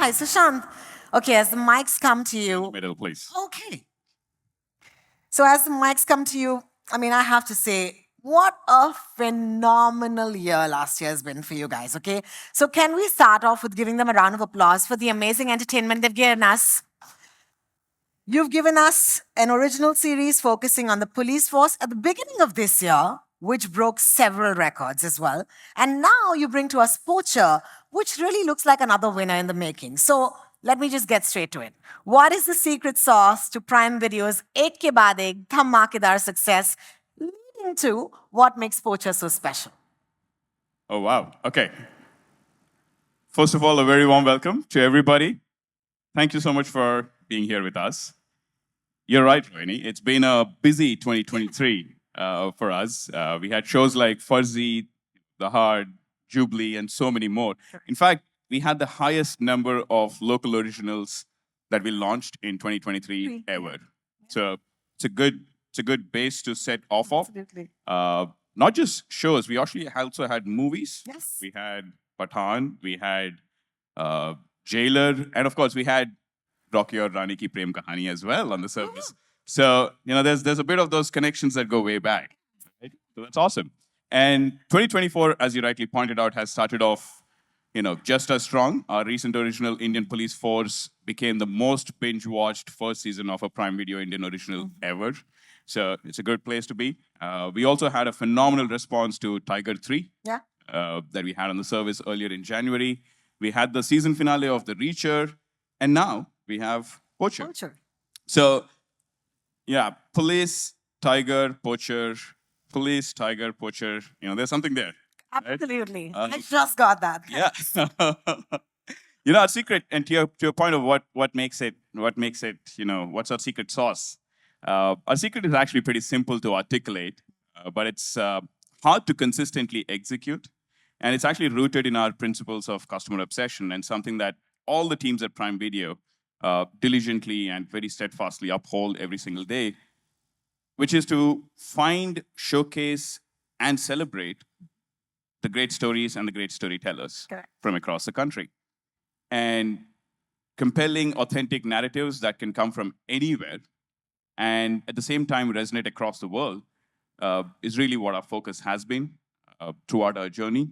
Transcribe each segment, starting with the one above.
Hi, Sushant. Okay, as the mics come to you. Middle, please. Okay. So as the mics come to you, I have to say, what a phenomenal year last year has been for you guys, okay? So can we start off with giving them a round of applause for the amazing entertainment they've given us? You've given us an original series focusing on the police force at the beginning of this year, which broke several records as well. And now you bring to us Poacher, which really looks like another winner in the making. So let me just get straight to it. What is the secret sauce to Prime Video's 8 ke baad ek dhamakedar success, leading to what makes Poacher so special? Oh, wow. Okay. First of all, a very warm welcome to everybody. Thank you so much for being here with us. You're right, Rohini. It's been a busy 2023 for us. We had shows like Fuzzy, The Hard, Jubilee, and so many more. In fact, we had the highest number of local originals that we launched in 2023 ever. So it's a good base to set off of. Absolutely. Not just shows, we actually also had movies. Yes. We had Pathan, we had Jailer, and of course we had Rocky or Rani Ki Prem Kahani as well on the service. So, there's a bit of those connections that go way back. Right? So that's awesome. And 2024, as you rightly pointed out, has started off, just as strong. Our recent original Indian Police Force became the most binge-watched first season of a Prime Video Indian original ever. So it's a good place to be. We also had a phenomenal response to Tiger 3 Yeah. that we had on the service earlier in January. We had the season finale of The Reacher, and now we have Poacher. Poacher. So, yeah, police, tiger, poacher, police, tiger, poacher. There's something there. Right? Absolutely. I just got that. Yeah. Our secret, and to your point of what makes it, what's our secret sauce? Our secret is actually pretty simple to articulate, but it's hard to consistently execute. And it's actually rooted in our principles of customer obsession and something that all the teams at Prime Video diligently and very steadfastly uphold every single day, which is to find, showcase, and celebrate the great stories and the great storytellers from across the country. And compelling, authentic narratives that can come from anywhere and at the same time resonate across the world is really what our focus has been throughout our journey.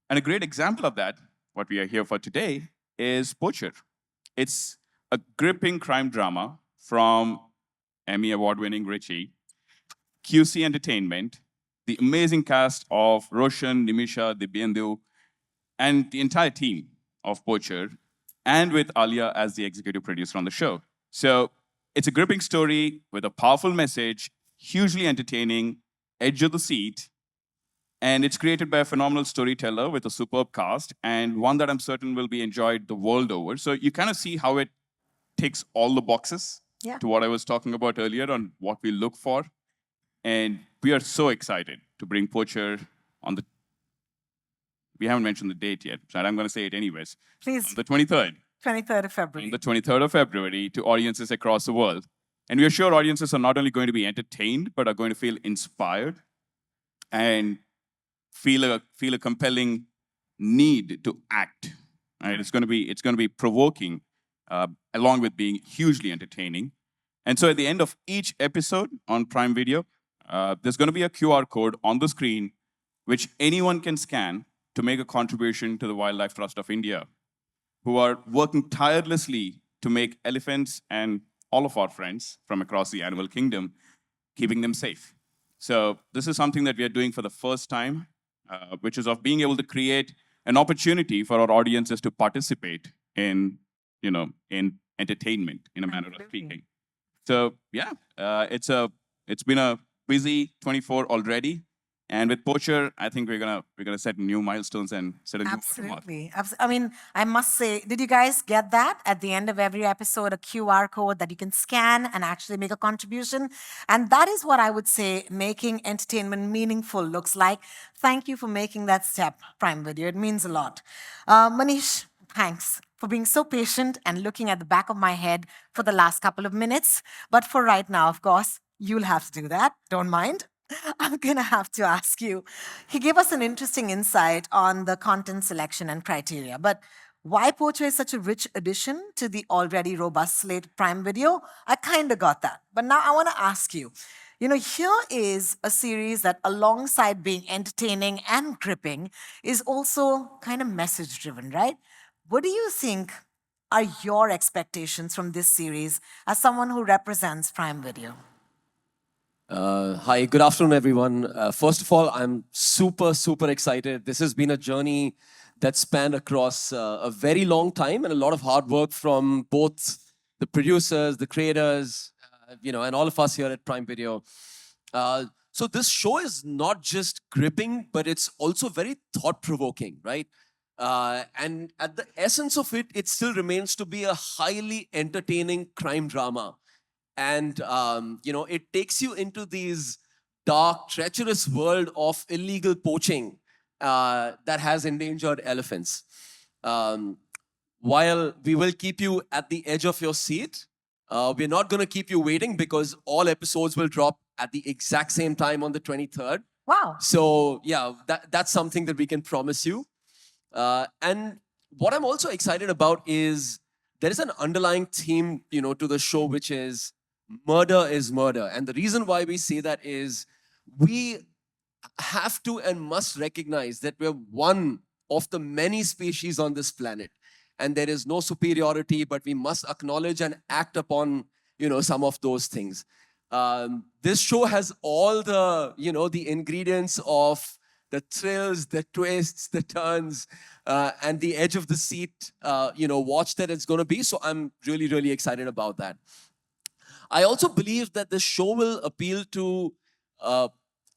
And a great example of that, what we are here for today, is Poacher. It's a gripping crime drama from Emmy Award-winning Richie, QC Entertainment, the amazing cast of Roshan, Nimisha, Dibyendu, and the entire team of Poacher, and with Alia as the executive producer on the show. So it's a gripping story with a powerful message, hugely entertaining, edge of the seat, and it's created by a phenomenal storyteller with a superb cast, and one that I'm certain will be enjoyed the world over. So you kind of see how it ticks all the boxes to what I was talking about earlier on what we look for. And we are so excited to bring Poacher on the... We haven't mentioned the date yet, but I'm going to say it anyways. Please. On the 23rd. 23rd of February. On the 23rd of February to audiences across the world. And we are sure audiences are not only going to be entertained, but are going to feel inspired and feel a compelling need to act. Right? It's going to be provoking, along with being hugely entertaining. And so at the end of each episode on Prime Video, there's going to be a QR code on the screen which anyone can scan to make a contribution to the Wildlife Trust of India, who are working tirelessly to make elephants and all of our friends from across the animal kingdom, keeping them safe. So this is something that we are doing for the first time, which is of being able to create an opportunity for our audiences to participate in entertainment, in a manner of speaking. So yeah, it's been a busy 24 already. And with Poacher, I think we're gonna set new milestones and set a new watermark. Absolutely. I must say, did you guys get that? At the end of every episode, a QR code that you can scan and actually make a contribution. And that is what I would say making entertainment meaningful looks like. Thank you for making that step, Prime Video. It means a lot. Manish, thanks for being so patient and looking at the back of my head for the last couple of minutes. But for right now, of course, you'll have to do that. Don't mind. I'm going to have to ask you. He gave us an interesting insight on the content selection and criteria. But why Poacher is such a rich addition to the already robust slate of Prime Video, I kind of got that. But now I want to ask you, here is a series that, alongside being entertaining and gripping, is also kind of message driven, right? What do you think are your expectations from this series as someone who represents Prime Video? Hi, good afternoon, everyone. First of all, I'm super, super excited. This has been a journey that spanned across a very long time and a lot of hard work from both the producers, the creators, and all of us here at Prime Video. So this show is not just gripping, but it's also very thought-provoking, right? And at the essence of it, it still remains to be a highly entertaining crime drama. And, it takes you into these dark, treacherous world of illegal poaching that has endangered elephants. While we will keep you at the edge of your seat, we're not going to keep you waiting because all episodes will drop at the exact same time on the 23rd. Wow. So, yeah, that's something that we can promise you. And what I'm also excited about is there is an underlying theme, to the show, which is murder is murder. And the reason why we say that is we have to and must recognize that we're one of the many species on this planet. And there is no superiority, but we must acknowledge and act upon, some of those things. This show has all the, the ingredients of the thrills, the twists, the turns, and the edge of the seat, watch that it's going to be. So I'm really, really excited about that. I also believe that the show will appeal to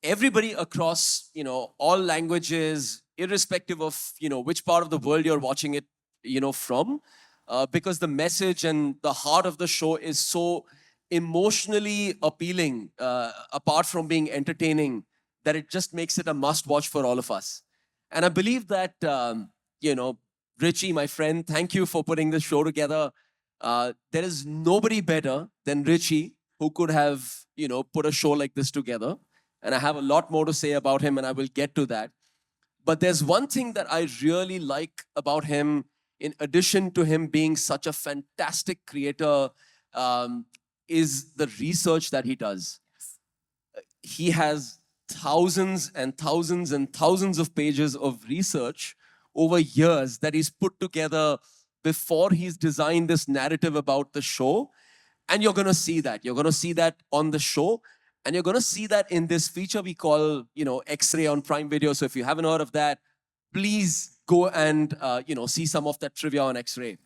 everybody across, all languages, irrespective of, which part of the world you're watching it, from, because the message and the heart of the show is so emotionally appealing, apart from being entertaining, that it just makes it a must-watch for all of us. And I believe that, Richie, my friend, thank you for putting this show together. There is nobody better than Richie who could have, put a show like this together. And I have a lot more to say about him, and I will get to that. But there's one thing that I really like about him, in addition to him being such a fantastic creator, is the research that he does. He has thousands and thousands and thousands of pages of research over years that he's put together before he's designed this narrative about the show. And you're going to see that. You're going to see that on the show. And you're going to see that in this feature we call, X-Ray on Prime Video. So if you haven't heard of that, please go and, see some of that trivia on X-Ray.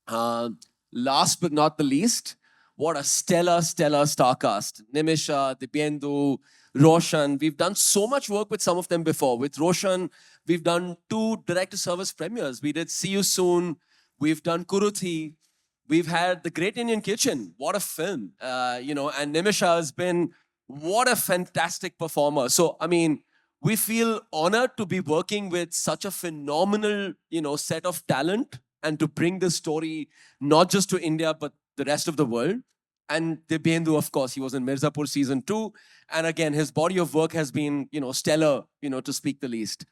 Last but not the least, what a stellar, stellar star cast. Nimisha, Dibyendu, Roshan. We've done so much work with some of them before. With Roshan, we've done 2 direct-to-service premieres. We did See You Soon. We've done Kuruthi. We've had The Great Indian Kitchen. What a film. And Nimisha has been, what a fantastic performer. So, we feel honored to be working with such a phenomenal, set of talent and to bring this story not just to India, but the rest of the world. And Dibyendu, of course, he was in Mirzapur season 2. And again, his body of work has been, stellar, to speak the least.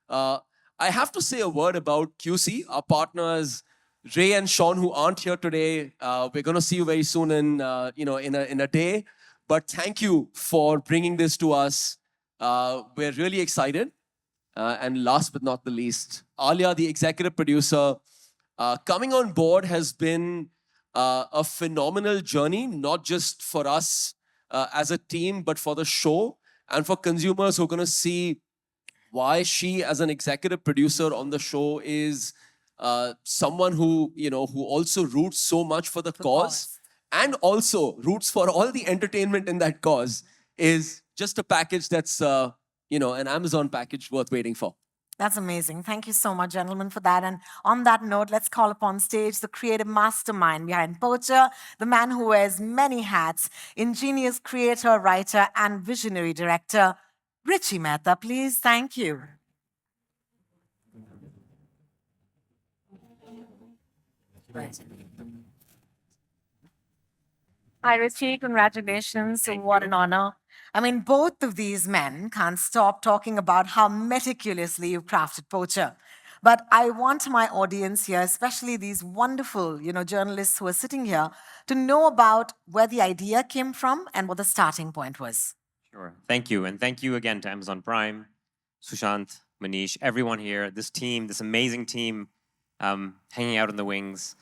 I have to say a word about QC, our partners, Ray and Sean, who aren't here today. We're going to see you very soon in a day. But thank you for bringing this to us. We're really excited. And last but not the least, Alia, the executive producer, coming on board has been a phenomenal journey, not just for us as a team, but for the show and for consumers who are going to see why she, as an executive producer on the show, is someone who, who also roots so much for the cause and also roots for all the entertainment in that cause, is just a package that's, an Amazon package worth waiting for. That's amazing. Thank you so much, gentlemen, for that. And on that note, let's call upon stage the creative mastermind behind Poacher, the man who wears many hats, ingenious creator, writer, and visionary director, Richie Mehta, please. Thank you. Hi, Richie. Congratulations. What an honor. Both of these men can't stop talking about how meticulously you crafted Poacher. But I want my audience here, especially these wonderful, journalists who are sitting here, to know about where the idea came from and what the starting point was. Sure. Thank you. And thank you again to Amazon Prime, Sushant, Manish, everyone here, this team, this amazing team hanging out in the wings.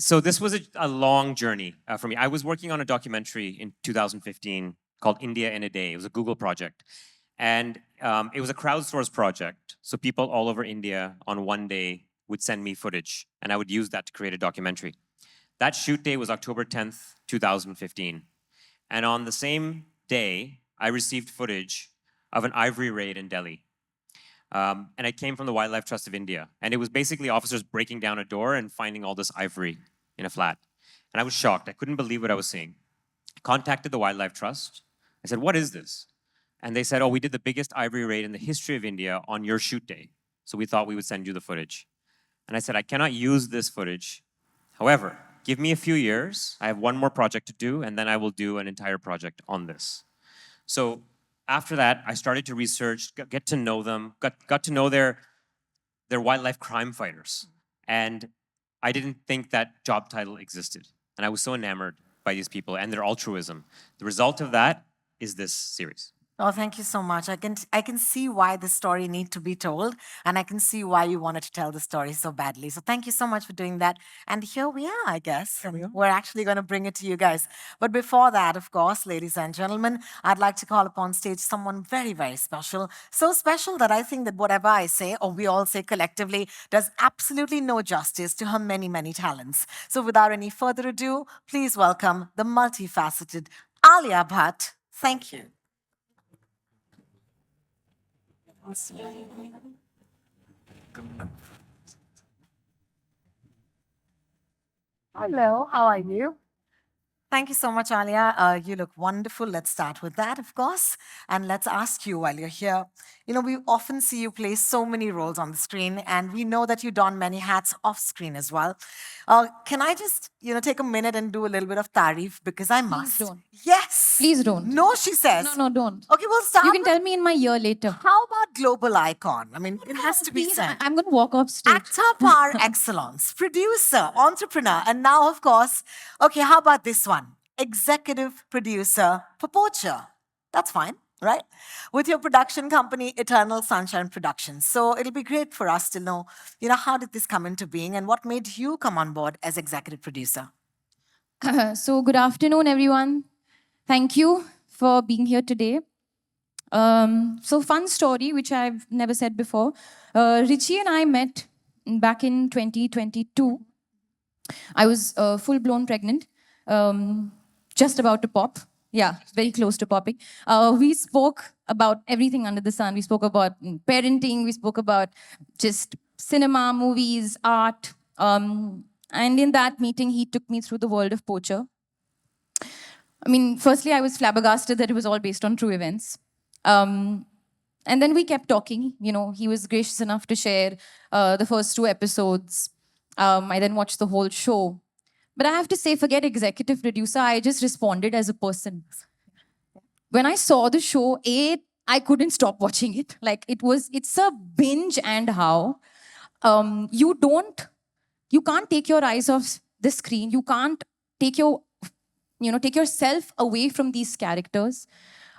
So this was a long journey for me. I was working on a documentary in 2015 called India in a Day. It was a Google project. And it was a crowdsourced project. So people all over India on one day would send me footage, and I would use that to create a documentary. That shoot day was October 10th, 2015. And on the same day, I received footage of an ivory raid in Delhi. And it came from the Wildlife Trust of India. And it was basically officers breaking down a door and finding all this ivory in a flat. And I was shocked. I couldn't believe what I was seeing. I contacted the Wildlife Trust. I said, what is this? And they said, oh, we did the biggest ivory raid in the history of India on your shoot day. So we thought we would send you the footage. And I said, I cannot use this footage. However, give me a few years. I have one more project to do, and then I will do an entire project on this. So after that, I started to research, get to know them, got to know their wildlife crime fighters. And I didn't think that job title existed. And I was so enamored by these people and their altruism. The result of that is this series. Oh, thank you so much. I can see why the story needs to be told, and I can see why you wanted to tell the story so badly. So thank you so much for doing that. And here we are, I guess. We're actually going to bring it to you guys. But before that, of course, ladies and gentlemen, I'd like to call upon stage someone very, very special. So special that I think that whatever I say, or we all say collectively, does absolutely no justice to her many, many talents. So without any further ado, please welcome the multifaceted Alia Bhatt. Thank you. Hello, how are you? Thank you so much, Alia. You look wonderful. Let's start with that, of course. And let's ask you while you're here. We often see you play so many roles on the screen, and we know that you don many hats off screen as well. Can I just, take a minute and do a little bit of tarif because I must? don't. Yes. Please don't. No, she says. No, don't. Okay, we'll start. You can with- tell me in my ear later. How about global icon? I mean, it has to be Please, said. I'm going to walk off stage. Actor par excellence, producer, entrepreneur, and now, of course, okay, how about this one? Executive producer for Poacher. That's fine, right? With your production company, Eternal Sunshine Productions. So it'll be great for us to know, how did this come into being and what made you come on board as executive producer? So good afternoon, everyone. Thank you for being here today. So fun story, which I've never said before. Richie and I met back in 2022. I was full-blown pregnant. Just about to pop. Yeah, very close to popping. We spoke about everything under the sun. We spoke about parenting. We spoke about just cinema, movies, art. And in that meeting, he took me through the world of Poacher. I mean, firstly, I was flabbergasted that it was all based on true events. And then we kept talking. He was gracious enough to share the first 2 episodes. I then watched the whole show. But I have to say, forget executive producer, I just responded as a person. When I saw the show, I couldn't stop watching it. Like, it's a binge and how. You can't take your eyes off the screen. You can't take yourself away from these characters.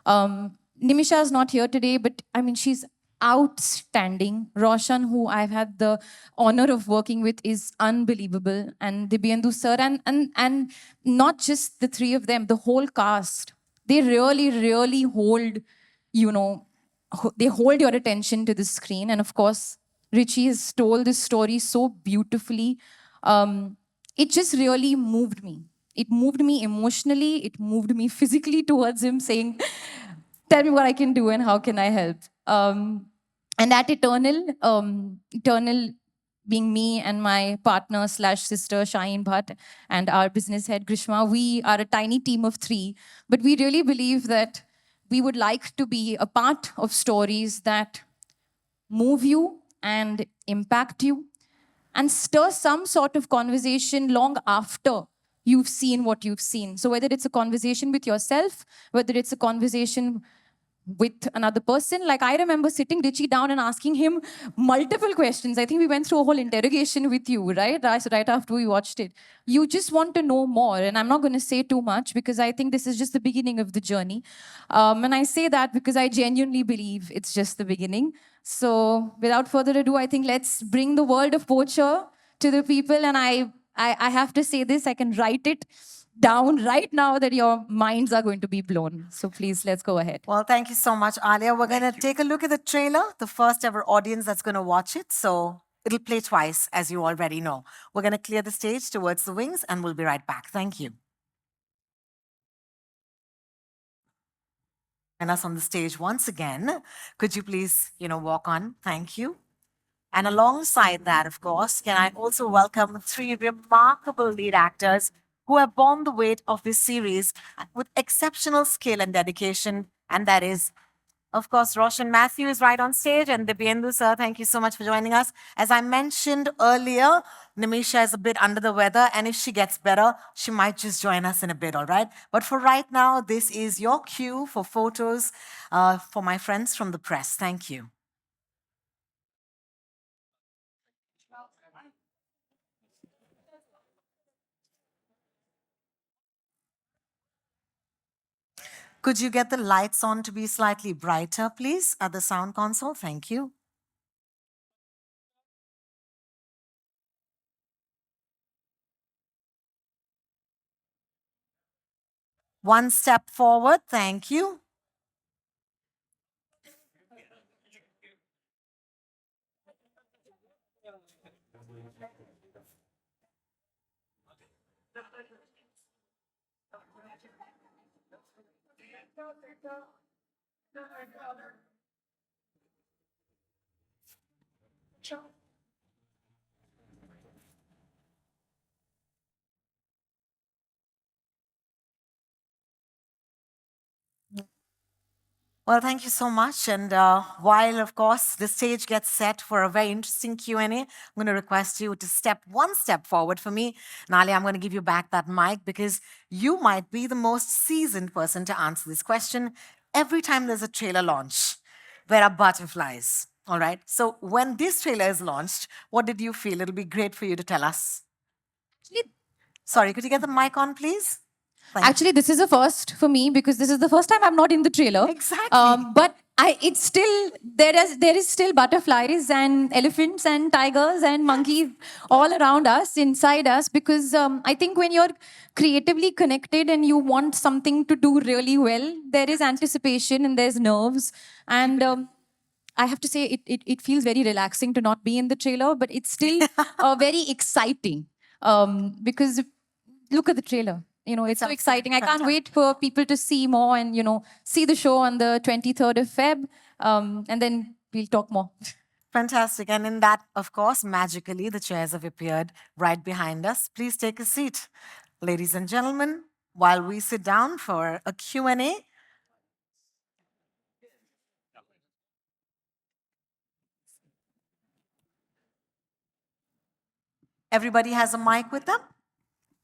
Nimisha is not here today, but I mean, she's outstanding. Roshan, who I've had the honor of working with, is unbelievable. And Dibyendu sir, and not just the 3 of them, the whole cast. They really, really hold, they hold your attention to the screen. And of course, Richie has told this story so beautifully. It just really moved me. It moved me emotionally. It moved me physically towards him, saying, tell me what I can do and how can I help. And at Eternal being me and my partner / sister Shaheen Bhatt and our business head Grishma, we are a tiny team of 3, but we really believe that we would like to be a part of stories that move you and impact you and stir some sort of conversation long after you've seen what you've seen. So whether it's a conversation with yourself, whether it's a conversation with another person. Like I remember sitting Richie down and asking him multiple questions. I think we went through a whole interrogation with you, right? Right after we watched it. You just want to know more. And I'm not going to say too much because I think this is just the beginning of the journey. And I say that because I genuinely believe it's just the beginning. So without further ado, I think let's bring the world of Poacher to the people. And I have to say this, I can write it down right now that your minds are going to be blown. So please, let's go ahead. Well, thank you so much, Alia. We're going to take a look at the trailer, the first ever audience that's going to watch it. So it'll play twice, as you already know. We're going to clear the stage towards the wings, and we'll be right back. Thank you. And us on the stage once again. Could you please, walk on? Thank you. And alongside that, of course, can I also welcome three remarkable lead actors who have borne the weight of this series with exceptional skill and dedication. And that is, of course, Roshan Matthew is right on stage, and Dibyendu, sir, thank you so much for joining us. As I mentioned earlier, Nimisha is a bit under the weather, and if she gets better, she might just join us in a bit, all right? But for right now, this is your cue for photos for my friends from the press. Thank you. Could you get the lights on to be slightly brighter, please, at the sound console? Thank you. One step forward, thank you. Well, thank you so much. And while, of course, the stage gets set for a very interesting Q&A, I'm going to request you to step one step forward for me. Alia, I'm going to give you back that mic because you might be the most seasoned person to answer this question. Every time there's a trailer launch, there are butterflies. All right. So when this trailer is launched, what did you feel? It'll be great for you to tell us. Sorry, could you get the mic on, please? Actually, this is a first for me because this is the first time I'm not in the trailer. Exactly. But it's still there is still butterflies and elephants and tigers and monkeys all around us, inside us, because I think when you're creatively connected and you want something to do really well, there is anticipation and there's nerves. And I have to say it feels very relaxing to not be in the trailer, but it's still very exciting because look at the trailer. It's so exciting. I can't wait for people to see more and, see the show on the 23rd of Feb. And then we'll talk more. Fantastic. And in that, of course, magically, the chairs have appeared right behind us. Please take a seat. Ladies and gentlemen, while we sit down for a Q&A, everybody has a mic with them?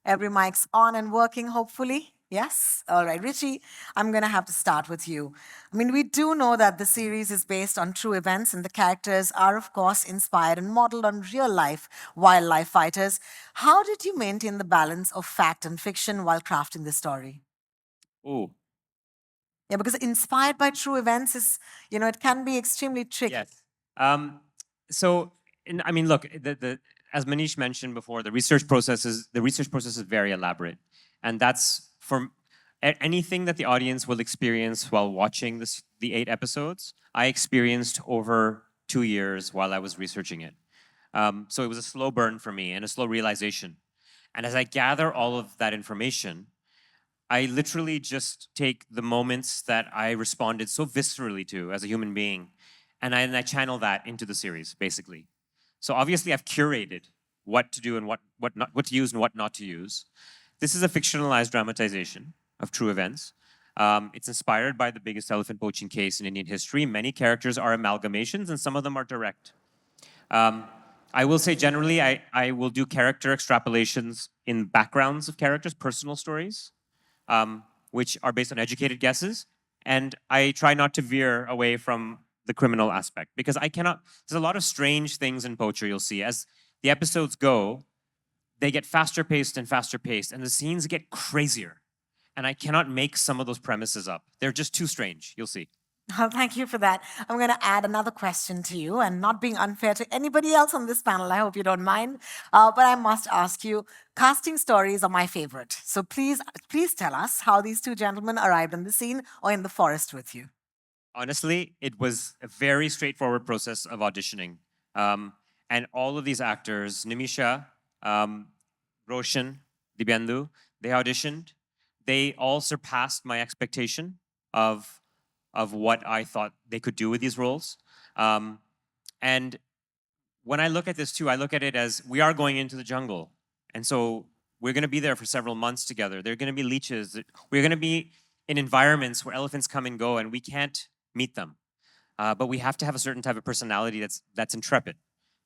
Every mic's on and working, hopefully. Yes? All right, Richie, I'm going to have to start with you. I mean, we do know that the series is based on true events, and the characters are, of course, inspired and modeled on real-life wildlife fighters. How did you maintain the balance of fact and fiction while crafting the story? Ooh, Yeah, because inspired by true events is, it can be extremely tricky. yes. I mean, look, as Manish mentioned before, the research process is very elaborate, and that's for anything that the audience will experience while watching the 8 episodes. I experienced over 2 years while I was researching it. So it was a slow burn for me and a slow realization. And as I gather all of that information, I literally just take the moments that I responded so viscerally to as a human being, and I channel that into the series, basically. So obviously, I've curated what to do and what to use and what not to use. This is a fictionalized dramatization of true events. It's inspired by the biggest elephant poaching case in Indian history. Many characters are amalgamations, and some of them are direct. I will say generally, I will do character extrapolations in backgrounds of characters, personal stories, which are based on educated guesses. And I try not to veer away from the criminal aspect because I cannot. There's a lot of strange things in Poacher you'll see. As the episodes go, they get faster paced, and the scenes get crazier. And I cannot make some of those premises up. They're just too strange. You'll see. Well, thank you for that. I'm going to add another question to you, and not being unfair to anybody else on this panel, I hope you don't mind. But I must ask you, casting stories are my favorite. So please tell us how these two gentlemen arrived on the scene or in the forest with you. Honestly, it was a very straightforward process of auditioning. And all of these actors, Nimisha, Roshan, Dibyendu, they auditioned. They all surpassed my expectation of what I thought they could do with these roles. And when I look at this too, I look at it as we are going into the jungle. And so we're going to be there for several months together. There are going to be leeches. We're going to be in environments where elephants come and go and we can't meet them. But we have to have a certain type of personality that's intrepid.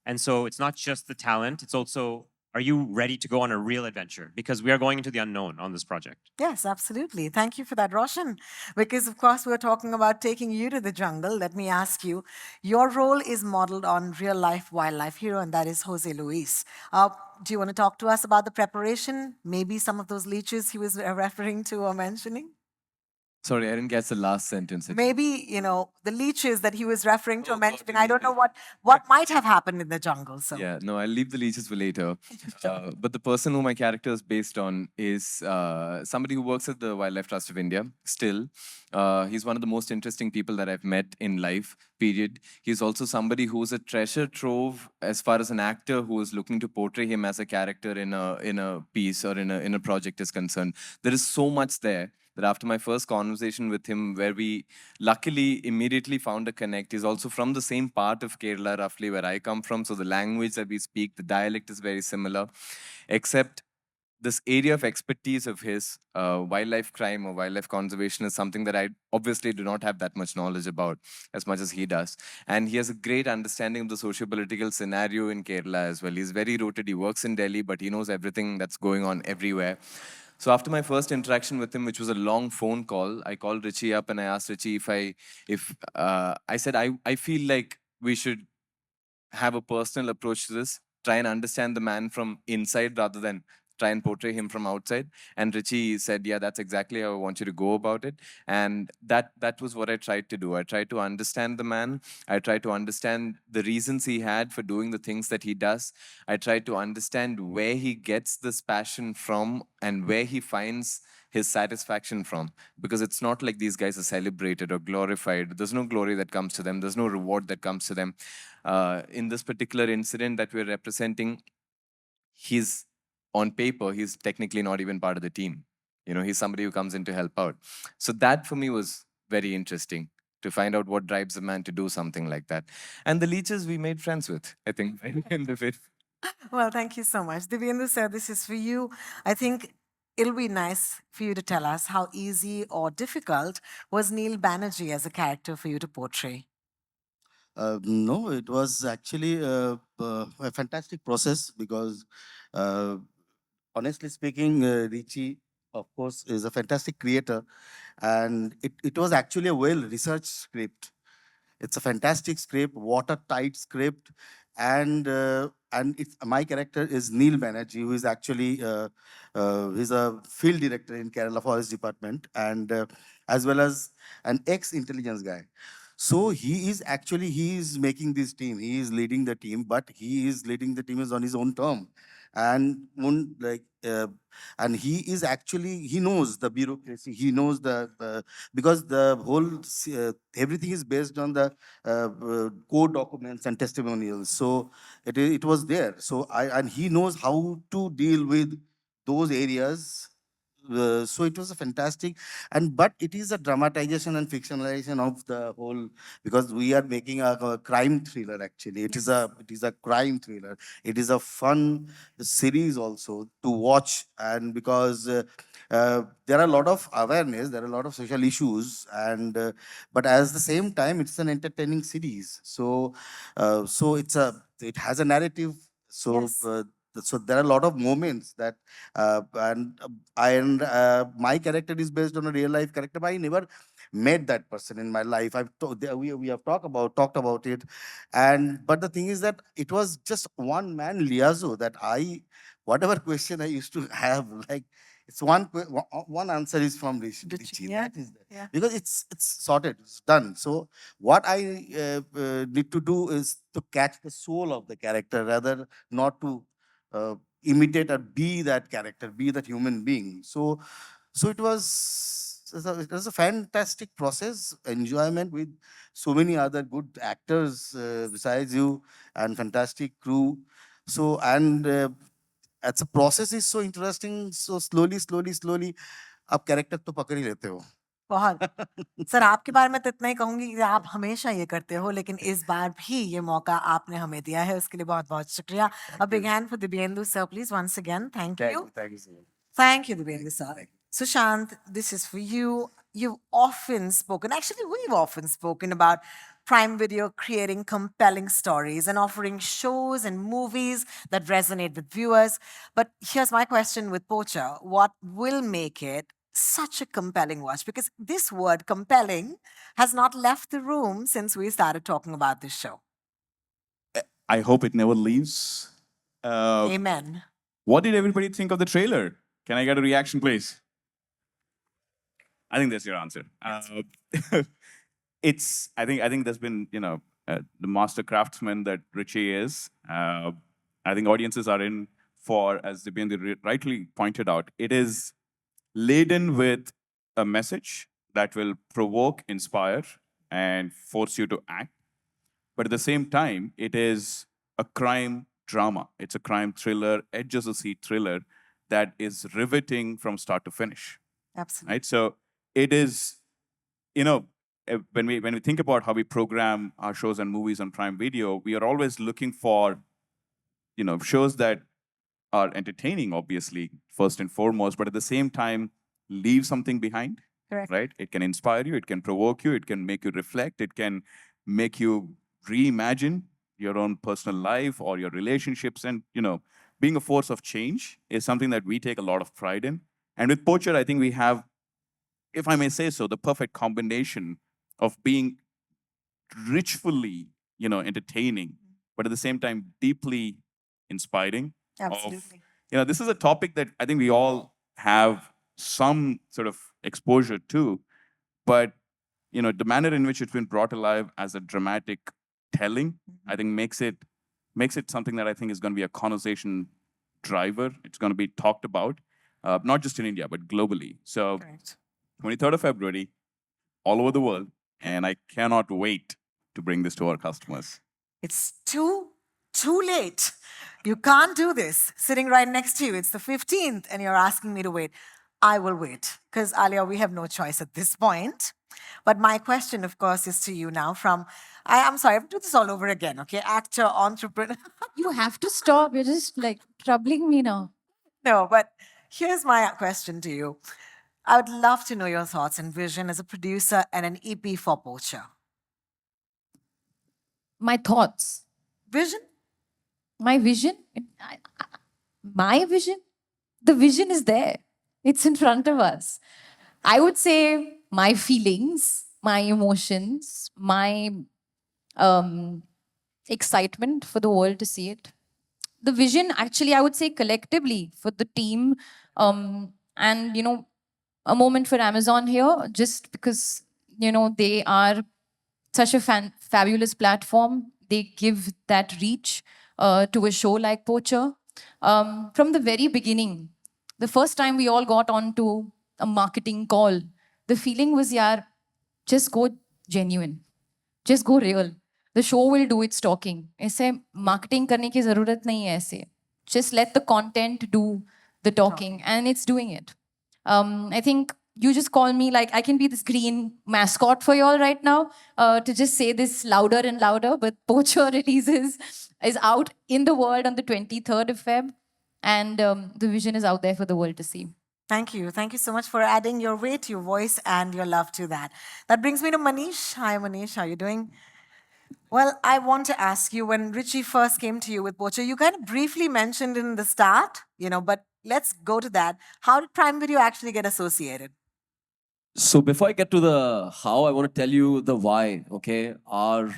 And so it's not just the talent, it's also, are you ready to go on a real adventure? Because we are going into the unknown on this project. Yes, absolutely. Thank you for that, Roshan. Because, of course, we're talking about taking you to the jungle. Let me ask you, your role is modeled on real-life wildlife hero, and that is Jose Luis. Do you want to talk to us about the preparation? Maybe some of those leeches he was referring to or mentioning? Sorry, I didn't catch the last sentence. Maybe, the leeches that he was referring to or mentioning. I don't know what might have happened in the jungle. So. Yeah, no, I'll leave the leeches for later. But the person who my character is based on is somebody who works at the Wildlife Trust of India, still. He's one of the most interesting people that I've met in life, period. He's also somebody who's a treasure trove as far as an actor who is looking to portray him as a character in a piece or in a project is concerned. There is so much there that after my first conversation with him, where we luckily immediately found a connect, he's also from the same part of Kerala, roughly where I come from. So the language that we speak, the dialect is very similar, except this area of expertise of his, wildlife crime or wildlife conservation, is something that I obviously do not have that much knowledge about as much as he does. And he has a great understanding of the socio-political scenario in Kerala as well. He's very rooted. He works in Delhi, but he knows everything that's going on everywhere. So after my first interaction with him, which was a long phone call, I called Richie up and I asked Richie I said, I feel like we should have a personal approach to this, try and understand the man from inside rather than try and portray him from outside. And Richie said, yeah, that's exactly how I want you to go about it. And that was what I tried to do. I tried to understand the man. I tried to understand the reasons he had for doing the things that he does. I tried to understand where he gets this passion from and where he finds his satisfaction from. Because it's not like these guys are celebrated or glorified. There's no glory that comes to them. There's no reward that comes to them. In this particular incident that we're representing, on paper, he's technically not even part of the team. He's somebody who comes in to help out. So that for me was very interesting, to find out what drives a man to do something like that. And the leeches we made friends with, I think, by the end of it. Well, thank you so much. Dibyendu sir, this is for you. I think it'll be nice for you to tell us how easy or difficult was Neil Banerjee as a character for you to portray? No, it was actually a fantastic process because honestly speaking, Richie, of course, is a fantastic creator, and it was actually a well-researched script. It's a fantastic script, watertight script, and my character is Neil Banerjee, who is actually he's a field director in Kerala Forest Department, and as well as an ex-intelligence guy. So he is making this team. He is leading the team, but he is leading the team is on his own term, and and he knows the bureaucracy. He knows because the whole everything is based on the court documents and testimonials. So it was there. So and he knows how to deal with those areas. So it was a fantastic, but it is a dramatization and fictionalization of the whole, because we are making a crime thriller. Actually, it is a crime thriller. It is a fun series also to watch, and because there are a lot of awareness, there are a lot of social issues, and but at the same time, it's an entertaining series. So it has a narrative. So. Yes. So there are a lot of moments that and my character is based on a real life character, but I never met that person in my life. We have talked about it, but the thing is that it was just one man liaison that whatever question I used to have, like it's one answer is from Rishi. Yeah. That is there. Yeah. Because it's sorted, it's done. So what I need to do is to catch the soul of the character rather not to imitate or be that character, be that human being. So it was a fantastic process, enjoyment with so many other good actors besides you and fantastic crew. So and as a process is so interesting. So slowly आप character तो पकड़ ही लेते हो. बहुत sir आपके बारे में तो इतना ही कहूंगी कि आप हमेशा ये करते हो लेकिन इस बार भी ये मौका आपने हमें दिया है उसके लिए बहुत बहुत शुक्रिया. A big hand for Dibyendu sir, please, once again. Thank you. Thank you so much. Thank you, Dibyendu sir. Sushant, this is for you. You've often spoken, actually, we've often spoken about Prime Video creating compelling stories and offering shows and movies that resonate with viewers. But here's my question with Poacher. What will make it such a compelling watch? Because this word compelling has not left the room since we started talking about this show. I hope it never leaves. Amen. What did everybody think of the trailer? Can I get a reaction, please? I think that's your answer. I think there's been, the master craftsman that Richie is. I think audiences are in for, as Dibyendu rightly pointed out, it is laden with a message that will provoke, inspire, and force you to act. But at the same time, it is a crime drama. It's a crime thriller, edge of the seat thriller that is riveting from start to finish. Absolutely. Right? So it is, when we think about how we program our shows and movies on Prime Video, we are always looking for, shows that are entertaining, obviously, first and foremost, but at the same time, leave something behind. Correct. Right? It can inspire you, it can provoke you, it can make you reflect, it can make you reimagine your own personal life or your relationships. And, being a force of change is something that we take a lot of pride in. And with Poacher, I think we have, if I may say so, the perfect combination of being richfully, entertaining, but at the same time, deeply inspiring. Absolutely. This is a topic that I think we all have some sort of exposure to, but, the manner in which it's been brought alive as a dramatic telling, I think makes it something that I think is going to be a conversation driver. It's going to be talked about, not just in India, but globally. So Correct. 23rd of February, all over the world, and I cannot wait to bring this to our customers. It's too late. You can't do this sitting right next to you. It's the 15th and you're asking me to wait. I will wait because, Alia, we have no choice at this point. But my question, of course, is to you now from, I'm sorry, I have to do this all over again, okay? Actor, entrepreneur. You have to stop. You're just like troubling me now. No, but here's my question to you. I would love to know your thoughts and vision as a producer and an EP for Poacher. My thoughts. Vision? My vision? My vision? The vision is there. It's in front of us. I would say my feelings, my emotions, my excitement for the world to see it. The vision, actually, I would say collectively for the team, and, a moment for Amazon here, just because, they are such a fabulous platform. They give that reach to a show like Poacher. From the very beginning, the first time we all got onto a marketing call, the feeling was, yaar, just go genuine. Just go real. The show will do its talking. ऐसे marketing करने की ज़रूरत नहीं है ऐसे. Just let the content do the talking, and it's doing it. I think you just call me, like, I can be this green mascot for you all right now to just say this louder and louder, but Poacher releases is out in the world on the 23rd of Feb, and the vision is out there for the world to see. Thank you. Thank you so much for adding your weight, your voice, and your love to that. That brings me to Manish. Hi, Manish. How are you doing? Well, I want to ask you, when Richie first came to you with Poacher, you kind of briefly mentioned in the start, but let's go to that. How did Prime Video actually get associated? So before I get to the how, I want to tell you the why, okay? Our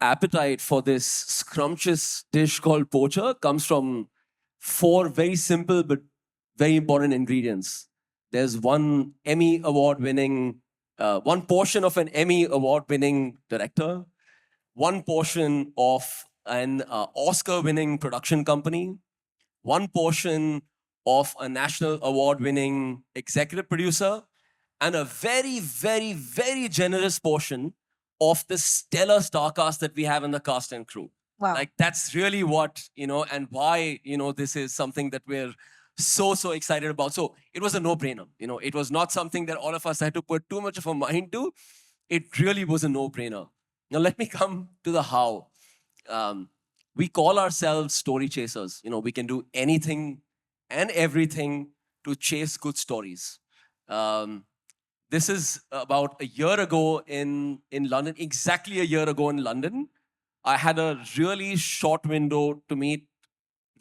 appetite for this scrumptious dish called poacher comes from four very simple but very important ingredients. There's one Emmy award winning, one portion of an Emmy award winning director, one portion of an Oscar winning production company, one portion of a national award winning executive producer, and a very, very, very generous portion of the stellar star cast that we have in the cast and crew. Wow. Like, that's really what, and why, this is something that we're so excited about. So it was a no-brainer. It was not something that all of us had to put too much of a mind to. It really was a no-brainer. Now let me come to the how. We call ourselves story chasers. We can do anything and everything to chase good stories. This is about a year ago in London, exactly a year ago in London. I had a really short window to meet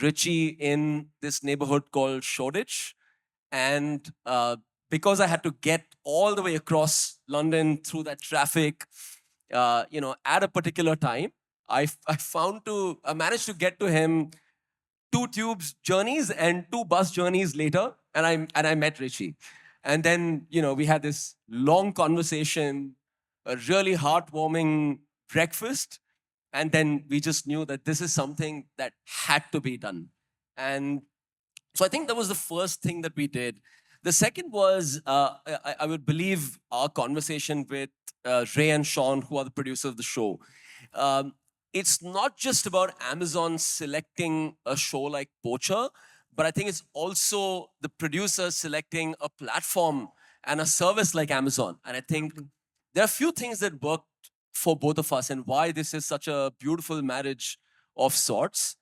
Richie in this neighborhood called Shoreditch. And because I had to get all the way across London through that traffic, at a particular time, I managed to get to him 2 tubes journeys and 2 bus journeys later, and I met Richie. And then, we had this long conversation, a really heartwarming breakfast, and then we just knew that this is something that had to be done. And so I think that was the first thing that we did. The second was, I would believe, our conversation with Ray and Sean, who are the producers of the show. It's not just about Amazon selecting a show like Poacher, but I think it's also the producers selecting a platform and a service like Amazon. And I think there are a few things that worked for both of us and why this is such a beautiful marriage of sorts.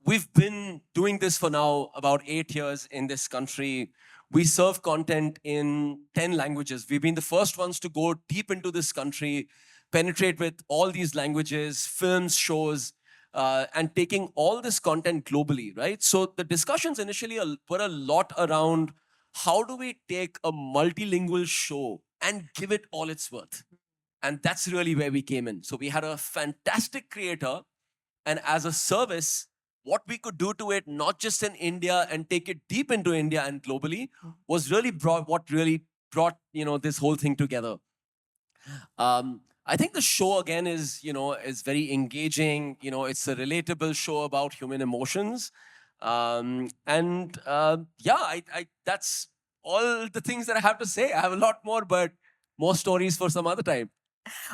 We've been doing this for now about 8 years in this country. We serve content in 10 languages. We've been the first ones to go deep into this country, penetrate with all these languages, films, shows, and taking all this content globally, right? So the discussions initially were a lot around how do we take a multilingual show and give it all its worth? And that's really where we came in. So we had a fantastic creator, and as a service, what we could do to it, not just in India and take it deep into India and globally, was really what really brought this whole thing together. I think the show again is very engaging. It's a relatable show about human emotions, and that's all the things that I have to say. I have a lot more, but more stories for some other time.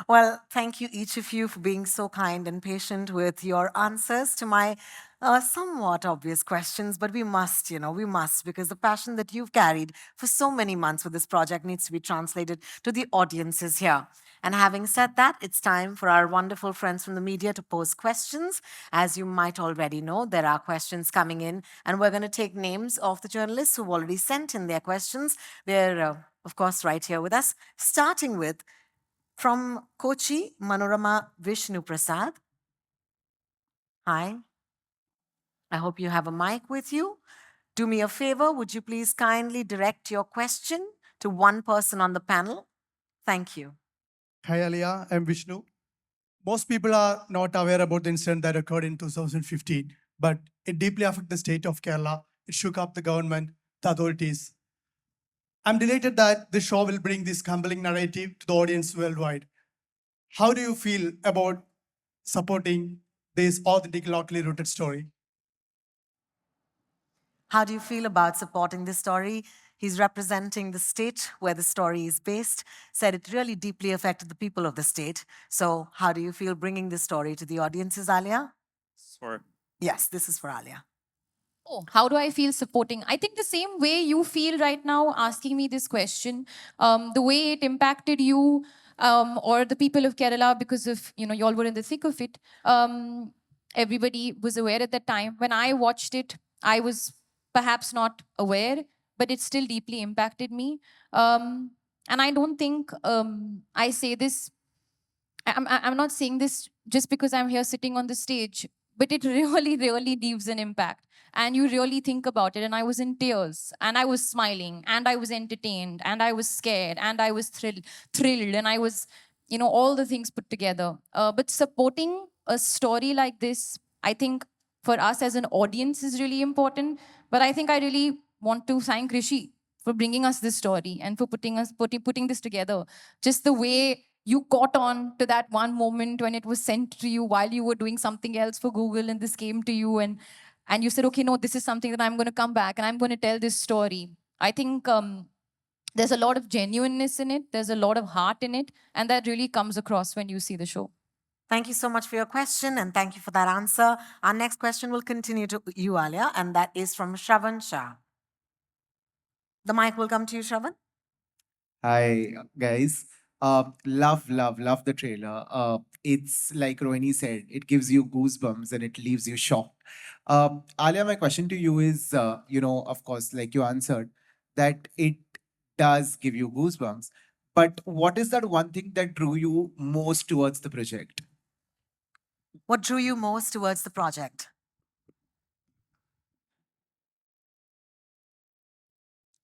Well, thank you, each of you, for being so kind and patient with your answers to my somewhat obvious questions. But we must, because the passion that you've carried for so many months with this project needs to be translated to the audiences here. And having said that, it's time for our wonderful friends from the media to pose questions. As you might already know, there are questions coming in, and we're going to take names of the journalists who've already sent in their questions. They're, of course, right here with us, starting with from Kochi, Manorama Vishnu Prasad. Hi. I hope you have a mic with you. Do me a favor, would you please kindly direct your question to one person on the panel? Thank you. Hi Alia, I'm Vishnu. Most people are not aware about the incident that occurred in 2015, but it deeply affected the state of Kerala. It shook up the government, the authorities. I'm delighted that the show will bring this compelling narrative to the audience worldwide. How do you feel about supporting this authentic, locally rooted story? How do you feel about supporting this story? He's representing the state where the story is based, said it really deeply affected the people of the state. So how do you feel bringing this story to the audiences, Alia? For Yes, this is for Alia. Oh, how do I feel supporting? I think the same way you feel right now asking me this question, the way it impacted you or the people of Kerala because of, you all were in the thick of it. Everybody was aware at that time. When I watched it, I was perhaps not aware, but it still deeply impacted me. And I don't think I say this, I'm not saying this just because I'm here sitting on the stage. but it really, really leaves an impact. And you really think about it. And I was in tears, and I was smiling, and I was entertained, and I was scared, and I was thrilled, and I was, all the things put together. But supporting a story like this, I think for us as an audience is really important. But I think I really want to thank Rishi for bringing us this story and for putting this together. Just the way you caught on to that one moment when it was sent to you while you were doing something else for Google, and this came to you, and you said, okay, no, this is something that I'm going to come back and I'm going to tell this story. I think there's a lot of genuineness in it. There's a lot of heart in it. And that really comes across when you see the show. Thank you so much for your question, and thank you for that answer. Our next question will continue to you, Alia, and that is from Shravan Shah. The mic will come to you, Shravan. Hi, guys. Love the trailer. It's like Rohini said, it gives you goosebumps and it leaves you shocked. Alia, my question to you is, of course, like you answered, that it does give you goosebumps. But what is that one thing that drew you most towards the project? What drew you most towards the project?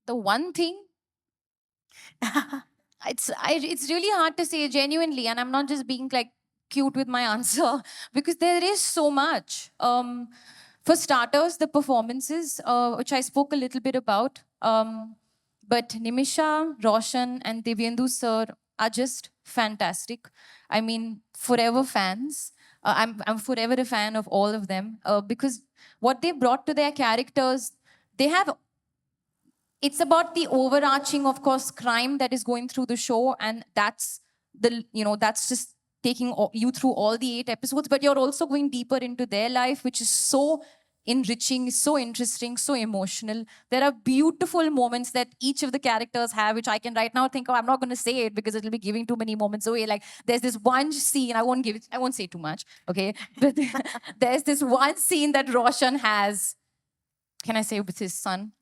The one thing, it's really hard to say genuinely, and I'm not just being like cute with my answer because there is so much. For starters, the performances, which I spoke a little bit about, but Nimisha, Roshan, and Dibyendu sir are just fantastic. I mean, forever fans. I'm forever a fan of all of them because what they brought to their characters, they have. It's about the overarching, of course, crime that is going through the show, and that's that's just taking you through all the 8 episodes. But you're also going deeper into their life, which is so enriching, so interesting, so emotional. There are beautiful moments that each of the characters have, which I can right now think, oh, I'm not going to say it because it'll be giving too many moments away. Like there's this one scene, I won't say too much, okay? But there's this one scene that Roshan has. Can I say with his son?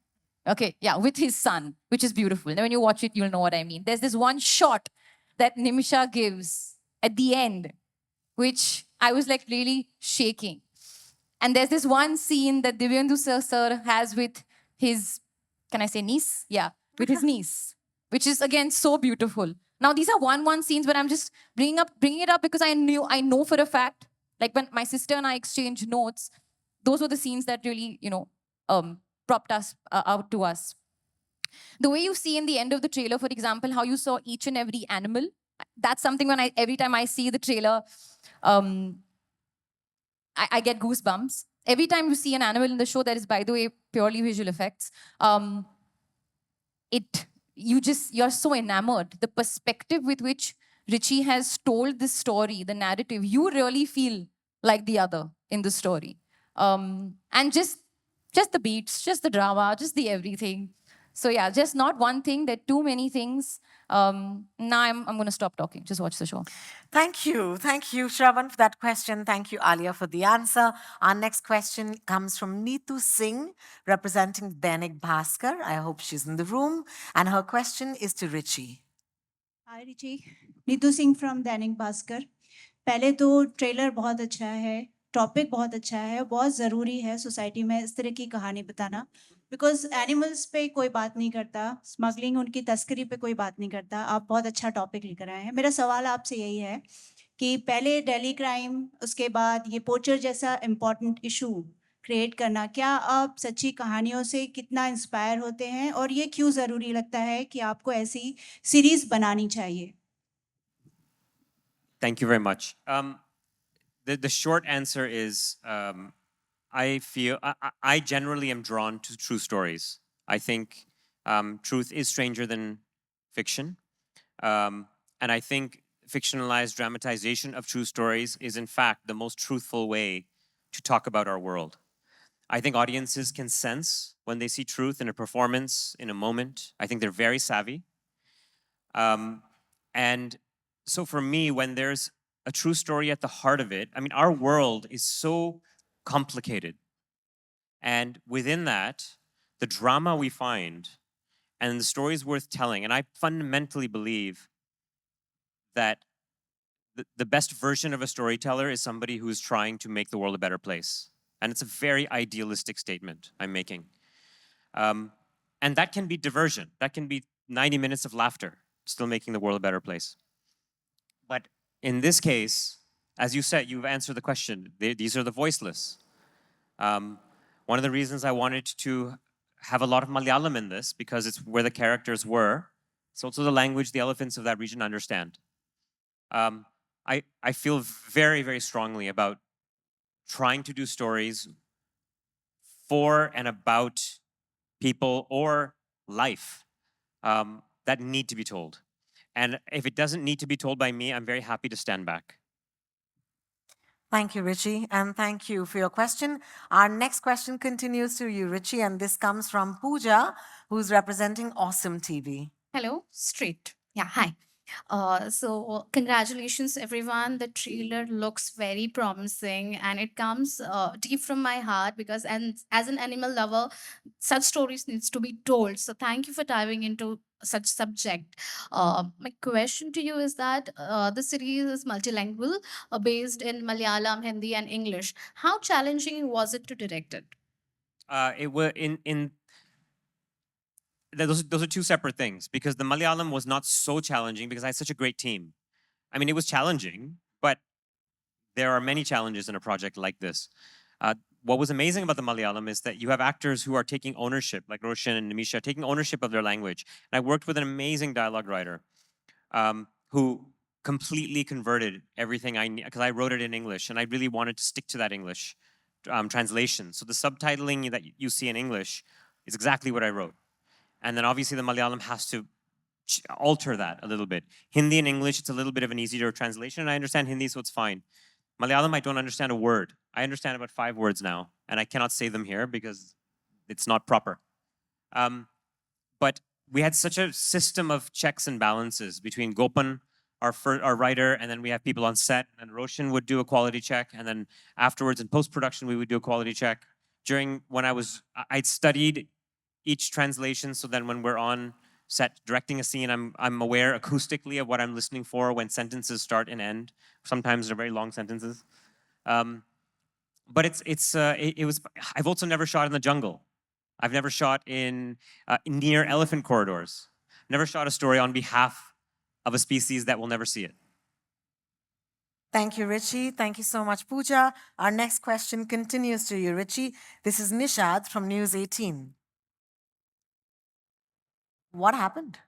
Okay, yeah, with his son, which is beautiful. Now, when you watch it, you'll know what I mean. There's this one shot that Nimisha gives at the end, which I was like really shaking. And there's this one scene that Dibyendu sir has with his, can I say niece? Yeah, with his niece, which is again so beautiful. Now, these are one scenes, but I'm just bringing it up because I know for a fact, like when my sister and I exchanged notes, those were the scenes that really, propped us out to us. The way you see in the end of the trailer, for example, how you saw each and every animal, that's something every time I see the trailer, I get goosebumps. Every time you see an animal in the show, that is, by the way, purely visual effects. You're so enamored. The perspective with which Richie has told this story, the narrative, you really feel like the other in the story. And just the beats, just the drama, just the everything. So yeah, just not one thing. There are too many things. Now I'm going to stop talking. Just watch the show. Thank you, Shravan, for that question. Thank you, Alia, for the answer. Our next question comes from Neetu Singh, representing Dainik Bhaskar. I hope she's in the room. And her question is to Richie. Hi Richie, Neetu Singh from Dainik Bhaskar. पहले तो trailer बहुत अच्छा है, topic बहुत अच्छा है, बहुत ज़रूरी है सोसाइटी में इस तरह की कहानी बताना, बिकॉज एनिमल्स पे कोई बात नहीं करता, स्मगलिंग उनकी तस्करी पे कोई बात नहीं करता. आप बहुत अच्छा टॉपिक लेकर आए हैं. मेरा सवाल आपसे यही है कि पहले दिल्ली क्राइम, उसके बाद ये पोचर जैसा इम्पोर्टेंट इशू क्रिएट करना, क्या आप सच्ची कहानियों से कितना इंस्पायर होते हैं और ये क्यों ज़रूरी लगता है कि आपको ऐसी सीरीज बनानी चाहिए? Thank you very much. The short answer is I generally am drawn to true stories. I think truth is stranger than fiction. And I think fictionalized dramatization of true stories is in fact the most truthful way to talk about our world. I think audiences can sense when they see truth in a performance, in a moment. I think they're very savvy. And so for me, when there's a true story at the heart of it, I mean, our world is so complicated. And within that, the drama we find and the stories worth telling, and I fundamentally believe that the best version of a storyteller is somebody who's trying to make the world a better place. And it's a very idealistic statement I'm making. And that can be diversion. That can be 90 minutes of laughter, still making the world a better place. But in this case, as you said, you've answered the question. These are the voiceless. One of the reasons I wanted to have a lot of Malayalam in this, because it's where the characters were. It's also the language the elephants of that region understand. I feel very, very strongly about trying to do stories for and about people or life that need to be told. And if it doesn't need to be told by me, I'm very happy to stand back. Thank you, Richie, and thank you for your question. Our next question continues to you, Richie, and this comes from Pooja, who's representing Awesome TV. Hello, straight. Yeah, hi. So congratulations everyone. The trailer looks very promising and it comes deep from my heart because as an animal lover, such stories needs to be told. So thank you for diving into such subject. My question to you is that the series is multilingual, based in Malayalam, Hindi, and English. How challenging was it to direct it? It was those are two separate things, because the Malayalam was not so challenging because I had such a great team. I mean, it was challenging, but there are many challenges in a project like this. What was amazing about the Malayalam is that you have actors who are taking ownership, like Roshan and Nimisha, taking ownership of their language. And I worked with an amazing dialogue writer who completely converted everything I need, because I wrote it in English and I really wanted to stick to that English translation. So the subtitling that you see in English is exactly what I wrote. And then obviously the Malayalam has to alter that a little bit. Hindi and English, it's a little bit of an easier translation. And I understand Hindi, so it's fine. Malayalam, I don't understand a word. I understand about 5 words now, and I cannot say them here because it's not proper. But we had such a system of checks and balances between Gopan, our writer, and then we have people on set, and Roshan would do a quality check, and then afterwards in post-production, we would do a quality check. When I'd studied each translation, so then when we're on set directing a scene, I'm aware acoustically of what I'm listening for when sentences start and end. Sometimes they're very long sentences. But I've also never shot in the jungle. I've never shot in near elephant corridors. Never shot a story on behalf of a species that will never see it. Thank you, Richie. Thank you so much, Pooja. Our next question continues to you, Richie. This is Nishad from News 18. What happened?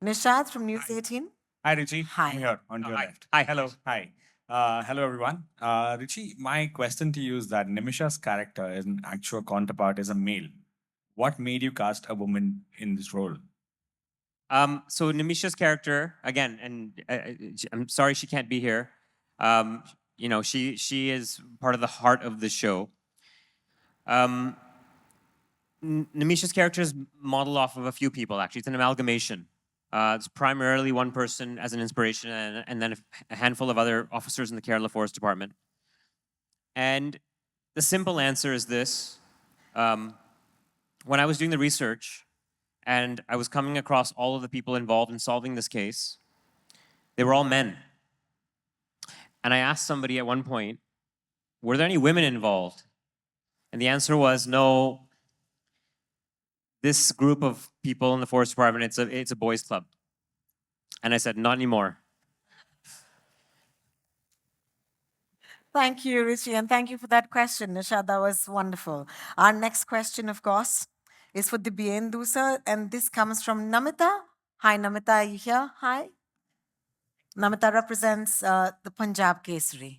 Nishad from News 18. Hi, Richie. Hi. I'm here on your Hi. left. Hi. Hello. Hi. Hello, everyone. Richie, my question to you is that Nimisha's character, an actual counterpart, is a male. What made you cast a woman in this role? So Nimisha's character, again, and I'm sorry she can't be here. She is part of the heart of the show. Nimisha's character is modeled off of a few people, actually. It's an amalgamation. It's primarily one person as an inspiration and then a handful of other officers in the Kerala Forest Department. And the simple answer is this. When I was doing the research and I was coming across all of the people involved in solving this case, they were all men. And I asked somebody at one point, were there any women involved? And the answer was no. This group of people in the Forest Department, it's a boys' club. And I said, not anymore. Thank you, Richie, and thank you for that question, Nisha. That was wonderful. Our next question, of course, is for Dibyendu, sir, and this comes from Namita. Hi, Namita, are you here? Hi. Namita represents the Punjab Kesari.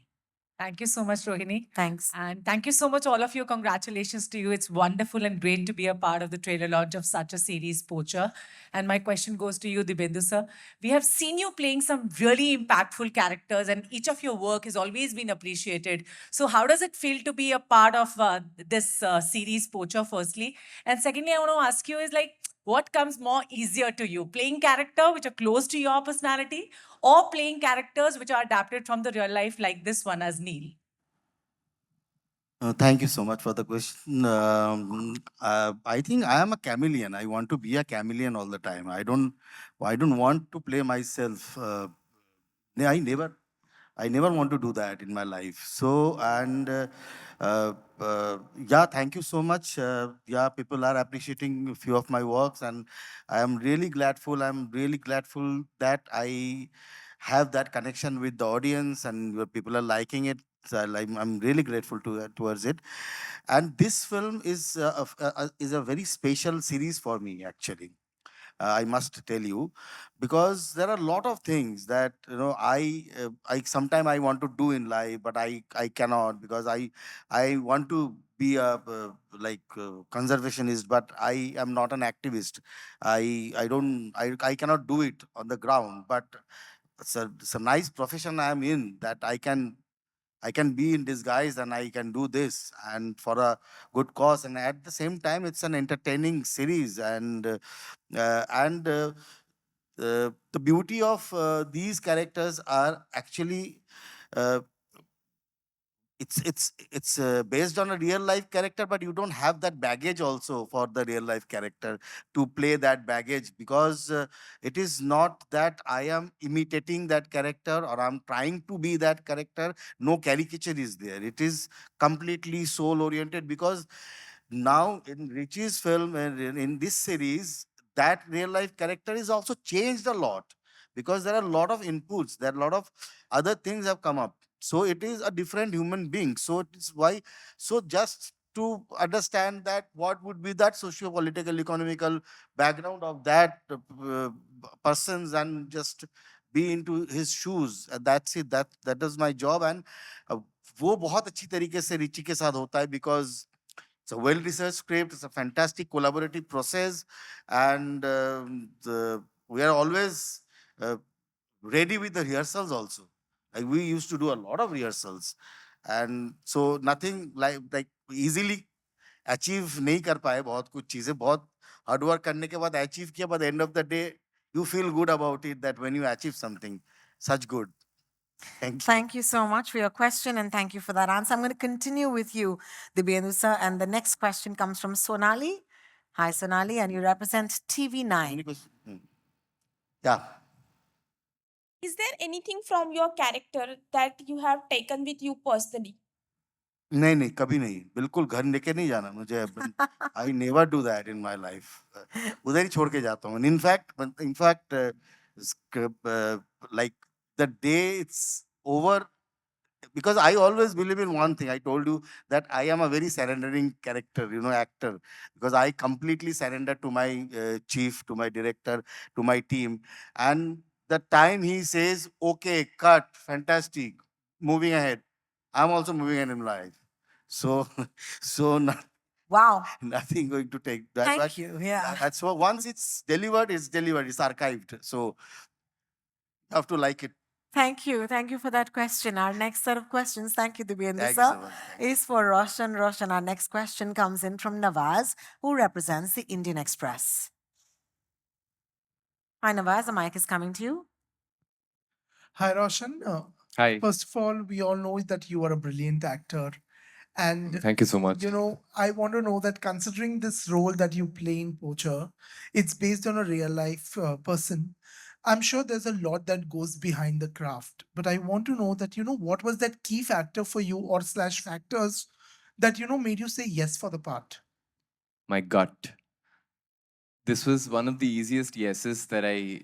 Thank you so much, Rohini. Thanks. And thank you so much, all of you. Congratulations to you. It's wonderful and great to be a part of the trailer launch of such a series, Poacher. And my question goes to you, Dibyendu sir. We have seen you playing some really impactful characters, and each of your work has always been appreciated. So how does it feel to be a part of this series, Poacher, firstly? And secondly, I want to ask you is what comes more easier to you? Playing characters which are close to your personality, or playing characters which are adapted from the real life like this one as Neil? Thank you so much for the question. I think I am a chameleon. I want to be a chameleon all the time. I don't want to play myself. I never want to do that in my life. So, and yeah, thank you so much. Yeah, people are appreciating a few of my works, and I am really gladful. I'm really gladful that I have that connection with the audience, and your people are liking it. So I'm really grateful towards it. And this film is a very special series for me, actually. I must tell you, because there are a lot of things that I sometime I want to do in life, but I cannot, because I want to be a conservationist, but I am not an activist. I cannot do it on the ground, but it's a nice profession I am in, that I can be in disguise and I can do this, and for a good cause. And at the same time, it's an entertaining series. And the beauty of these characters are actually, uh, it's based on a real life character, but you don't have that baggage also for the real life character to play that baggage, because it is not that I am imitating that character or I'm trying to be that character. No caricature is there. It is completely soul oriented, because now in Richie's film and in this series, that real life character is also changed a lot, because there are a lot of inputs, there are a lot of other things have come up. So it is a different human being. So it is why, so just to understand that what would be that socio-political, economical background of that persons, and just be into his shoes. That's it. That is my job. And वो बहुत अच्छी तरीके से Richie के साथ होता है, because it's a well-researched script. It's a fantastic collaborative process, and we are always ready with the rehearsals also. Like we used to do a lot of rehearsals, and so nothing like easily achieve नहीं कर पाए बहुत कुछ चीजें, बहुत hard work करने के बाद achieve किया, but at the end of the day you feel good about it, that when you achieve something such good. Thank you. Thank you so much for your question, and thank you for that answer. I'm going to continue with you, Dibyendu sir, and the next question comes from Sonali. Hi, Sonali, and you represent TV9. Any question? Yeah. Is there anything from your character that you have taken with you personally? नहीं नहीं, कभी नहीं, बिल्कुल घर लेके नहीं जाना मुझे. I never do that in my life. उधर ही छोड़ के जाता हूँ. In fact like the day it's over, because I always believe in one thing. I told you that I am a very surrendering character, actor, because I completely surrender to my chief, to my director, to my team. And the time he says, okay, cut, fantastic, moving ahead, I'm also moving ahead in life. So, so Wow. nothing going to take that. Thank you. Yeah. That's what, once it's delivered, it's archived. So you have to like it. Thank you. Thank you for that question. Our next set of questions, thank you, Dibyendu Thank you sir, so much. is for Roshan. Roshan, our next question comes in from Nawaz, who represents the Indian Express. Hi, Nawaz, the mic is coming to you. Hi, Roshan. Hi. First of all, we all know that you are a brilliant actor. And, Thank you so much. I want to know that considering this role that you play in Poacher, it's based on a real life person. I'm sure there's a lot that goes behind the craft, but I want to know that, what was that key factor for you or / factors that, made you say yes for the part? My gut. This was one of the easiest yeses that I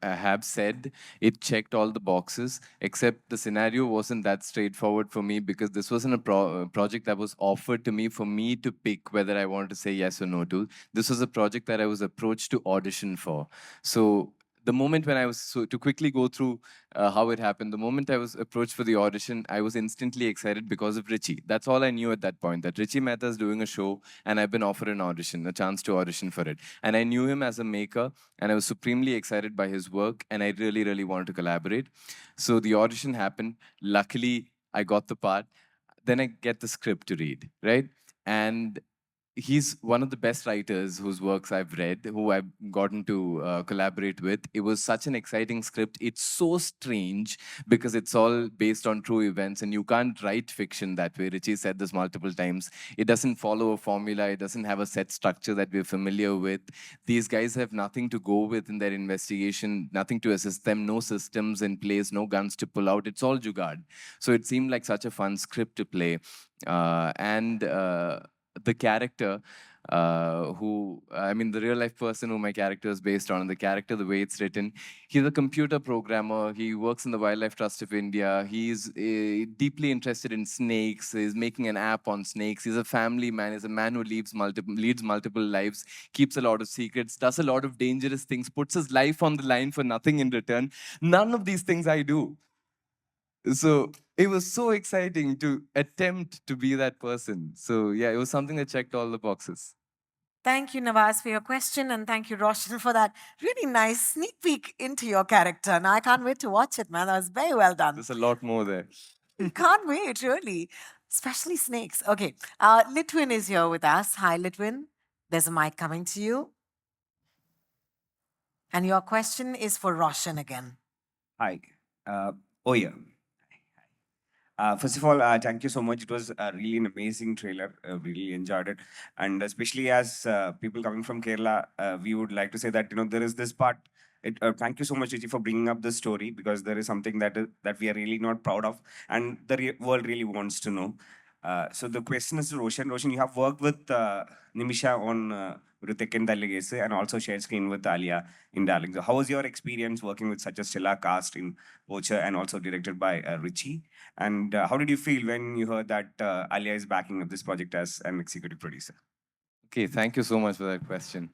have said. It checked all the boxes, except the scenario wasn't that straightforward for me, because this wasn't a project that was offered to me for me to pick whether I wanted to say yes or no to. This was a project that I was approached to audition for. So the moment when I was, so to quickly go through how it happened, the moment I was approached for the audition, I was instantly excited because of Richie. That's all I knew at that point, that Richie Mehta is doing a show and I've been offered an audition, a chance to audition for it. And I knew him as a maker and I was supremely excited by his work and I really, really wanted to collaborate. So the audition happened. Luckily, I got the part. Then I get the script to read, right? And he's one of the best writers whose works I've read, who I've gotten to collaborate with. It was such an exciting script. It's so strange because it's all based on true events, and you can't write fiction that way. Richie said this multiple times. It doesn't follow a formula. It doesn't have a set structure that we're familiar with. These guys have nothing to go with in their investigation, nothing to assist them, no systems in place, no guns to pull out. It's all jugad. So it seemed like such a fun script to play. And the character the real life person who my character is based on, the character, the way it's written, he's a computer programmer. He works in the Wildlife Trust of India. He's deeply interested in snakes. He's making an app on snakes. He's a family man. He's a man who leads multiple lives, keeps a lot of secrets, does a lot of dangerous things, puts his life on the line for nothing in return. None of these things I do. So it was so exciting to attempt to be that person. So yeah, it was something that checked all the boxes. Thank you, Nawaz, for your question, and thank you, Roshan, for that really nice sneak peek into your character. Now, I can't wait to watch it, man. That was very well done. There's a lot more there. Can't wait, really. Especially snakes. Okay, Litwin is here with us. Hi, Litwin. There's a mic coming to you. And your question is for Roshan again. Hi. Yeah. First of all, thank you so much. It was really an amazing trailer. Really enjoyed it, and especially as people coming from Kerala, we would like to say that there is this part. Thank you so much, Richi, for bringing up this story, because there is something that we are really not proud of, and the world really wants to know. So the question is to Roshan. Roshan, you have worked with Nimisha on Ritik and Daligese, and also shared screen with Alia in Darling. So how was your experience working with such a stellar cast in Poacher, and also directed by Richie? And how did you feel when you heard that Alia is backing up this project as an executive producer? Okay, thank you so much for that question.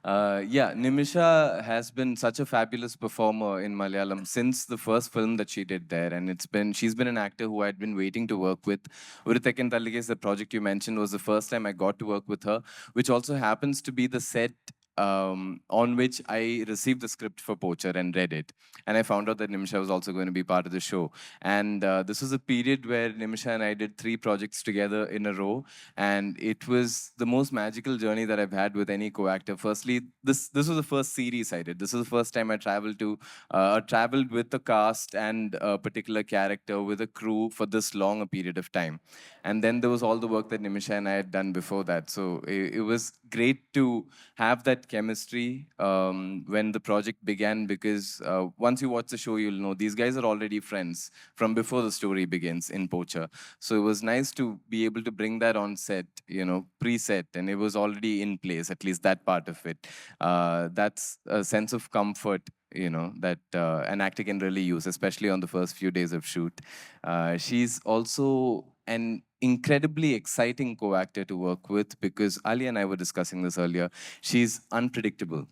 Yeah, Nimisha has been such a fabulous performer in Malayalam since the first film that she did there, and she's been an actor who I'd been waiting to work with. Urutekken Talliges, the project you mentioned, was the first time I got to work with her, which also happens to be the set on which I received the script for Poacher and read it. And I found out that Nimisha was also going to be part of the show. And this was a period where Nimisha and I did 3 projects together in a row. And it was the most magical journey that I've had with any co-actor. Firstly, this was the first series I did. This was the first time I traveled with the cast and a particular character with a crew for this long a period of time. And then there was all the work that Nimisha and I had done before that. So it was great to have that chemistry when the project began, because once you watch the show, you'll know these guys are already friends from before the story begins in Poacher. So it was nice to be able to bring that on set, pre-set, and it was already in place, at least that part of it. That's a sense of comfort that an actor can really use, especially on the first few days of shoot. She's also an incredibly exciting co-actor to work with, because Alia and I were discussing this earlier. She's unpredictable.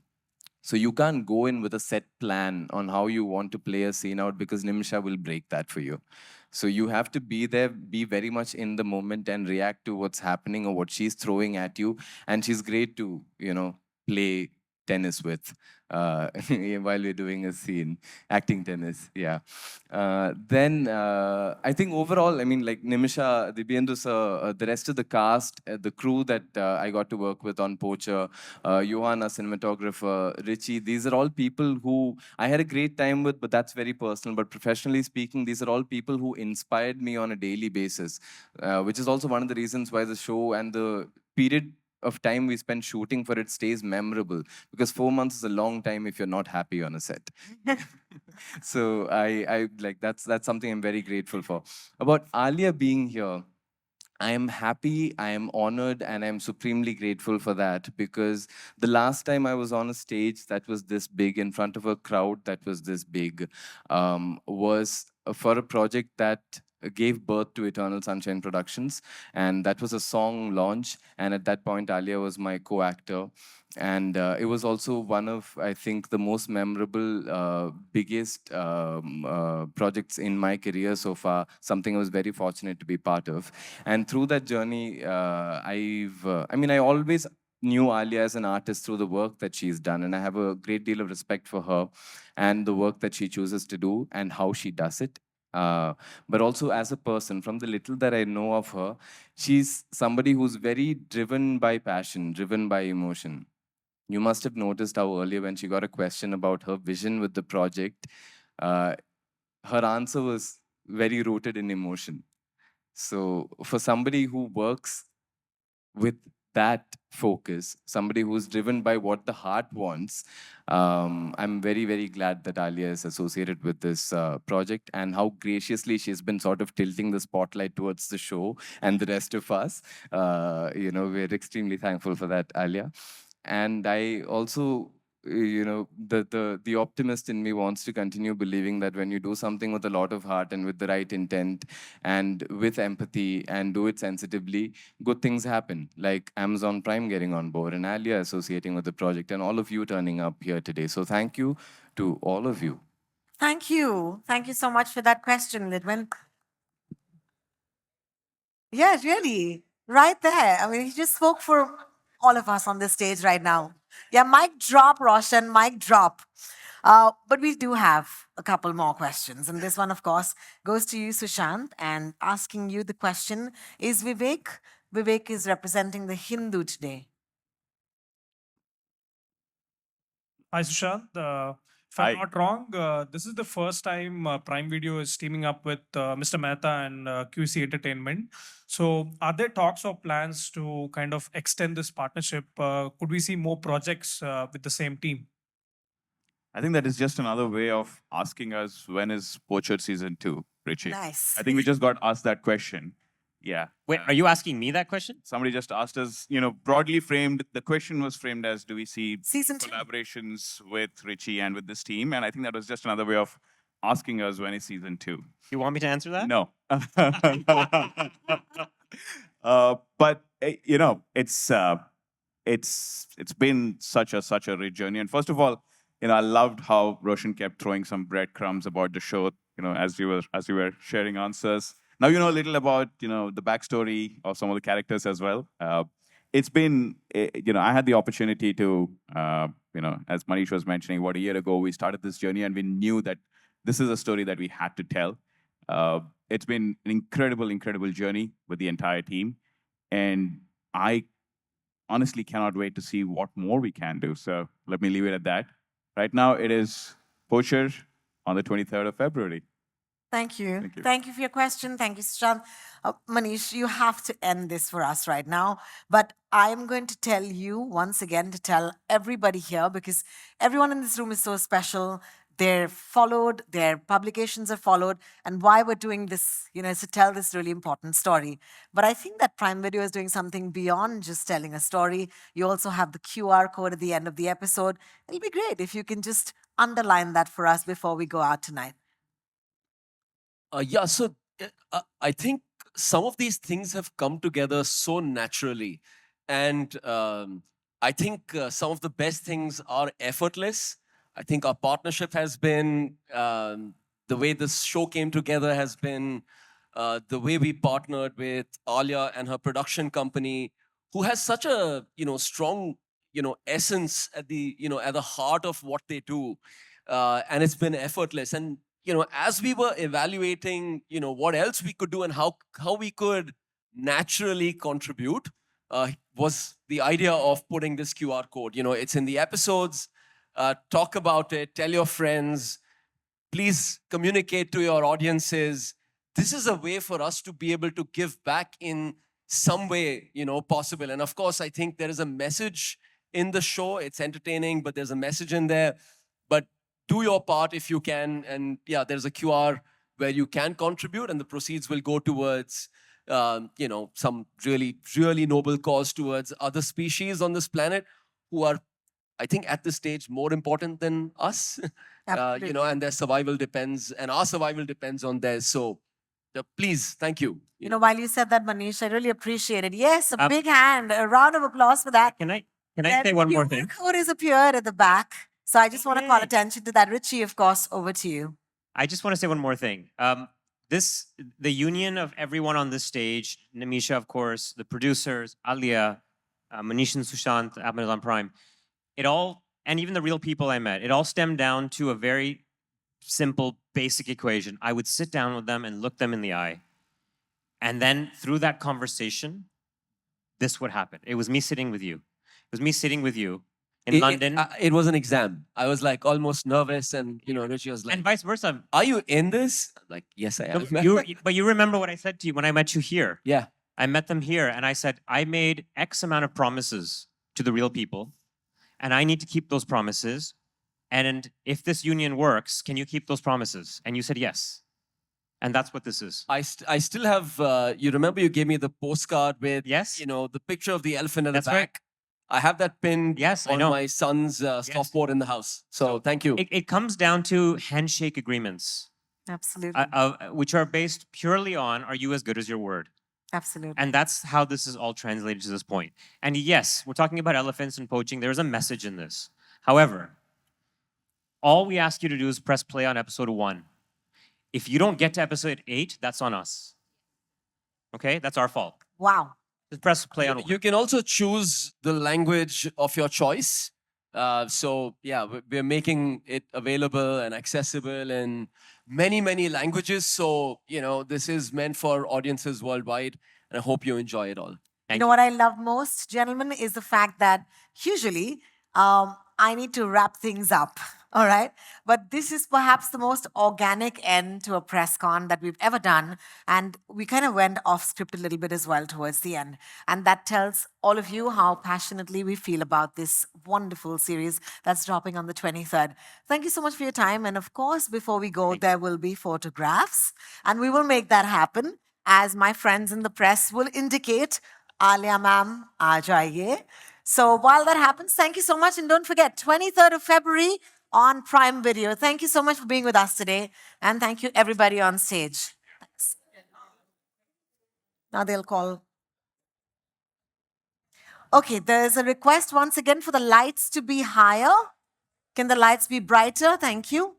So you can't go in with a set plan on how you want to play a scene out, because Nimisha will break that for you. So you have to be there, be very much in the moment and react to what's happening or what she's throwing at you. And she's great to, play tennis with while we're doing a scene, acting tennis, yeah. Then I think overall, like Nimisha, Dibyendu sir, the rest of the cast, the crew that I got to work with on Poacher, Johanna, cinematographer, Richie, these are all people who I had a great time with, but that's very personal. But professionally speaking, these are all people who inspired me on a daily basis, which is also one of the reasons why the show and the period of time we spend shooting for it stays memorable, because 4 months is a long time if you're not happy on a set. So I like that's something I'm very grateful for. About Alia being here, I am happy, I am honored, and I'm supremely grateful for that, because the last time I was on a stage that was this big, in front of a crowd that was this big, was for a project that gave birth to Eternal Sunshine Productions, and that was a song launch, and at that point Alia was my co-actor, and it was also one of, I think, the most memorable, biggest projects in my career so far, something I was very fortunate to be part of. And through that journey, I always knew Alia as an artist through the work that she's done, and I have a great deal of respect for her and the work that she chooses to do and how she does it. but also as a person. From the little that I know of her, she's somebody who's very driven by passion, driven by emotion. You must have noticed how earlier when she got a question about her vision with the project, uh, her answer was very rooted in emotion. So for somebody who works with that focus, somebody who's driven by what the heart wants, I'm very, very glad that Alia is associated with this project, and how graciously she's been sort of tilting the spotlight towards the show and the rest of us. We're extremely thankful for that, Alia. And I also, the optimist in me wants to continue believing that when you do something with a lot of heart and with the right intent and with empathy and do it sensitively, good things happen, like Amazon Prime getting on board and Alia associating with the project and all of you turning up here today. So thank you to all of you. Thank you. Thank you so much for that question, Lidwin. Yeah, really. Right there. I mean, he just spoke for all of us on this stage right now. Yeah, mic drop, Roshan, mic drop. But we do have a couple more questions. And this one, of course, goes to you, Sushant. And asking you the question is Vivek. Vivek is representing the Hindu today. Hi, Sushant. If I'm not wrong, this is the first time Prime Video is teaming up with Mr. Mehta and QC Entertainment. So, are there talks or plans to kind of extend this partnership? Could we see more projects with the same team? I think that is just another way of asking us when is Poacher season 2, Richie. Nice. I think we just got asked that question. Yeah. Wait, are you asking me that question? Somebody just asked us, broadly framed, the question was framed as, do we see season collaborations with Richie and with this team? And I think that was just another way of asking us when is season 2. You want me to answer that? No. But it's been such a rich journey. And first of all, I loved how Roshan kept throwing some breadcrumbs about the show, as we were sharing answers. Now you know a little about, the backstory of some of the characters as well. It's been, I had the opportunity to, as Manish was mentioning, about a year ago, we started this journey and we knew that this is a story that we had to tell. It's been an incredible journey with the entire team. And I honestly cannot wait to see what more we can do. So let me leave it at that. Right now, it is Poacher on the 23rd of February. Thank you. Thank you for your question. Thank you, Sushant. Manish, you have to end this for us right now. But I'm going to tell you once again to tell everybody here, because everyone in this room is so special. They're followed, their publications are followed, and why we're doing this, is to tell this really important story. But I think that Prime Video is doing something beyond just telling a story. You also have the QR code at the end of the episode. It'll be great if you can just underline that for us before we go out tonight. So I think some of these things have come together so naturally. And I think some of the best things are effortless. I think our partnership has been, the way this show came together has been, the way we partnered with Alia and her production company, who has such a, strong, essence at the, at the heart of what they do. And it's been effortless. And as we were evaluating, what else we could do and how we could naturally contribute, was the idea of putting this QR code. It's in the episodes. Talk about it. Tell your friends. Please communicate to your audiences. This is a way for us to be able to give back in some way, possible. And of course, I think there is a message in the show. It's entertaining, but there's a message in there. But do your part if you can. And yeah, there's a QR where you can contribute, and the proceeds will go towards, some really noble cause towards other species on this planet who are, I think, at this stage more important than us. And their survival depends, and our survival depends on theirs. So please, thank you. While you said that, Manish, I really appreciate it. Yes, a big hand, a round of applause for that. Can I say one more thing? The code has appeared at the back. So I just want to call attention to that. Richie, of course, over to you. I just want to say one more thing. The union of everyone on this stage, Nimisha, of course, the producers, Alia, Manish and Sushant, Amazon Prime, and even the real people I met, it all stemmed down to a very simple, basic equation. I would sit down with them and look them in the eye. And then through that conversation, this would happen. It was me sitting with you. It was me sitting with you in London. It was an exam. I was like almost nervous, and Richie was like, and vice versa. "Are you in this?" I'm like, "Yes, I am." But you remember what I said to you when I met you here? Yeah. I met them here and I said, I made X amount of promises to the real people and I need to keep those promises. And if this union works, can you keep those promises? And you said yes. And that's what this is. I still have, you remember you gave me the postcard with, yes, the picture of the elephant at That's the back? right. I have that pinned I on know. my son's softboard in the house. So thank you. It comes down to handshake agreements. Absolutely. Which are based purely on, are you as good as your word? Absolutely. And that's how this is all translated to this point. And yes, we're talking about elephants and poaching. There is a message in this. However, all we ask you to do is press play on episode 1. If you don't get to episode 8, that's on us. Okay? That's our fault. Wow. Just press play on 1. You can also choose the language of your choice. So yeah, we're making it available and accessible in many, many languages. So, this is meant for audiences worldwide. And I hope you enjoy it all. You know what I love most, gentlemen, is the fact that usually I need to wrap things up, all right? But this is perhaps the most organic end to a press con that we've ever done. And we kind of went off script a little bit as well towards the end. And that tells all of you how passionately we feel about this wonderful series that's dropping on the 23rd. Thank you so much for your time. And of course, before we go, there will be photographs. And we will make that happen, as my friends in the press will indicate. Alia ma'am, aa jaiye. So while that happens, thank you so much. And don't forget, 23rd of February on Prime Video. Thank you so much for being with us today. And thank you, everybody on stage. Thanks. Now they'll call. Okay, there's a request once again for the lights to be higher. Can the lights be brighter? Thank you.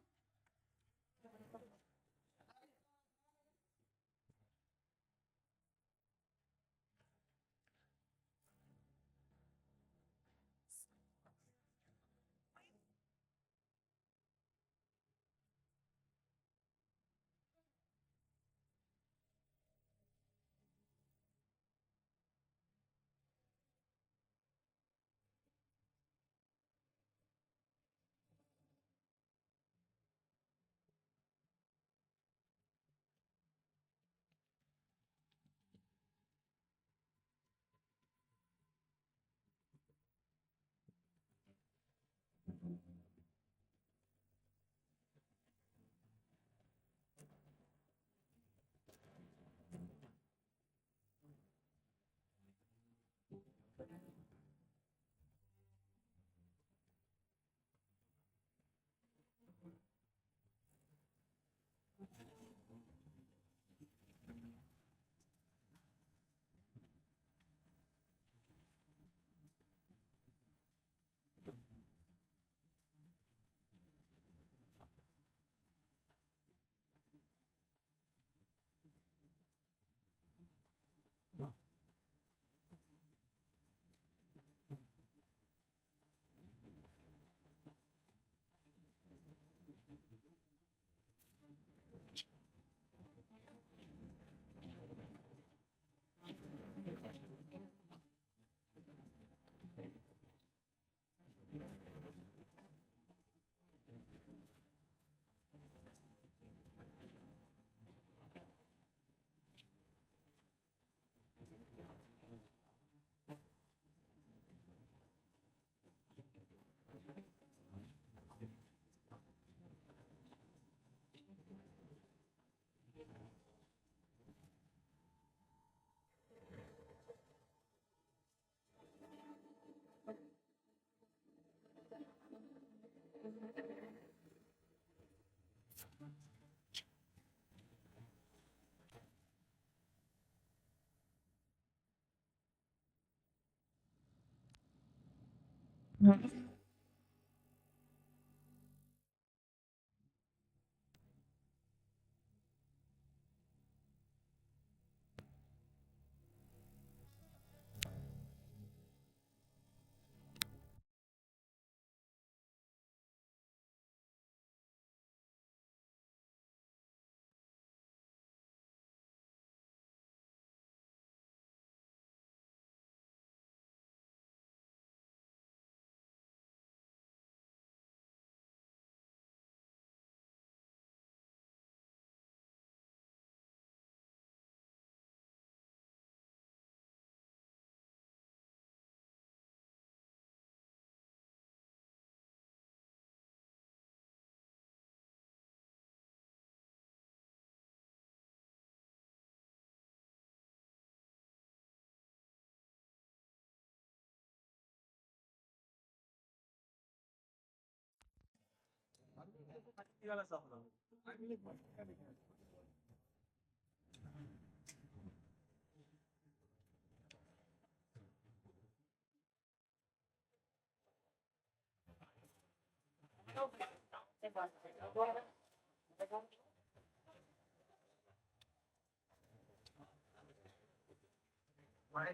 My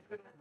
goodness.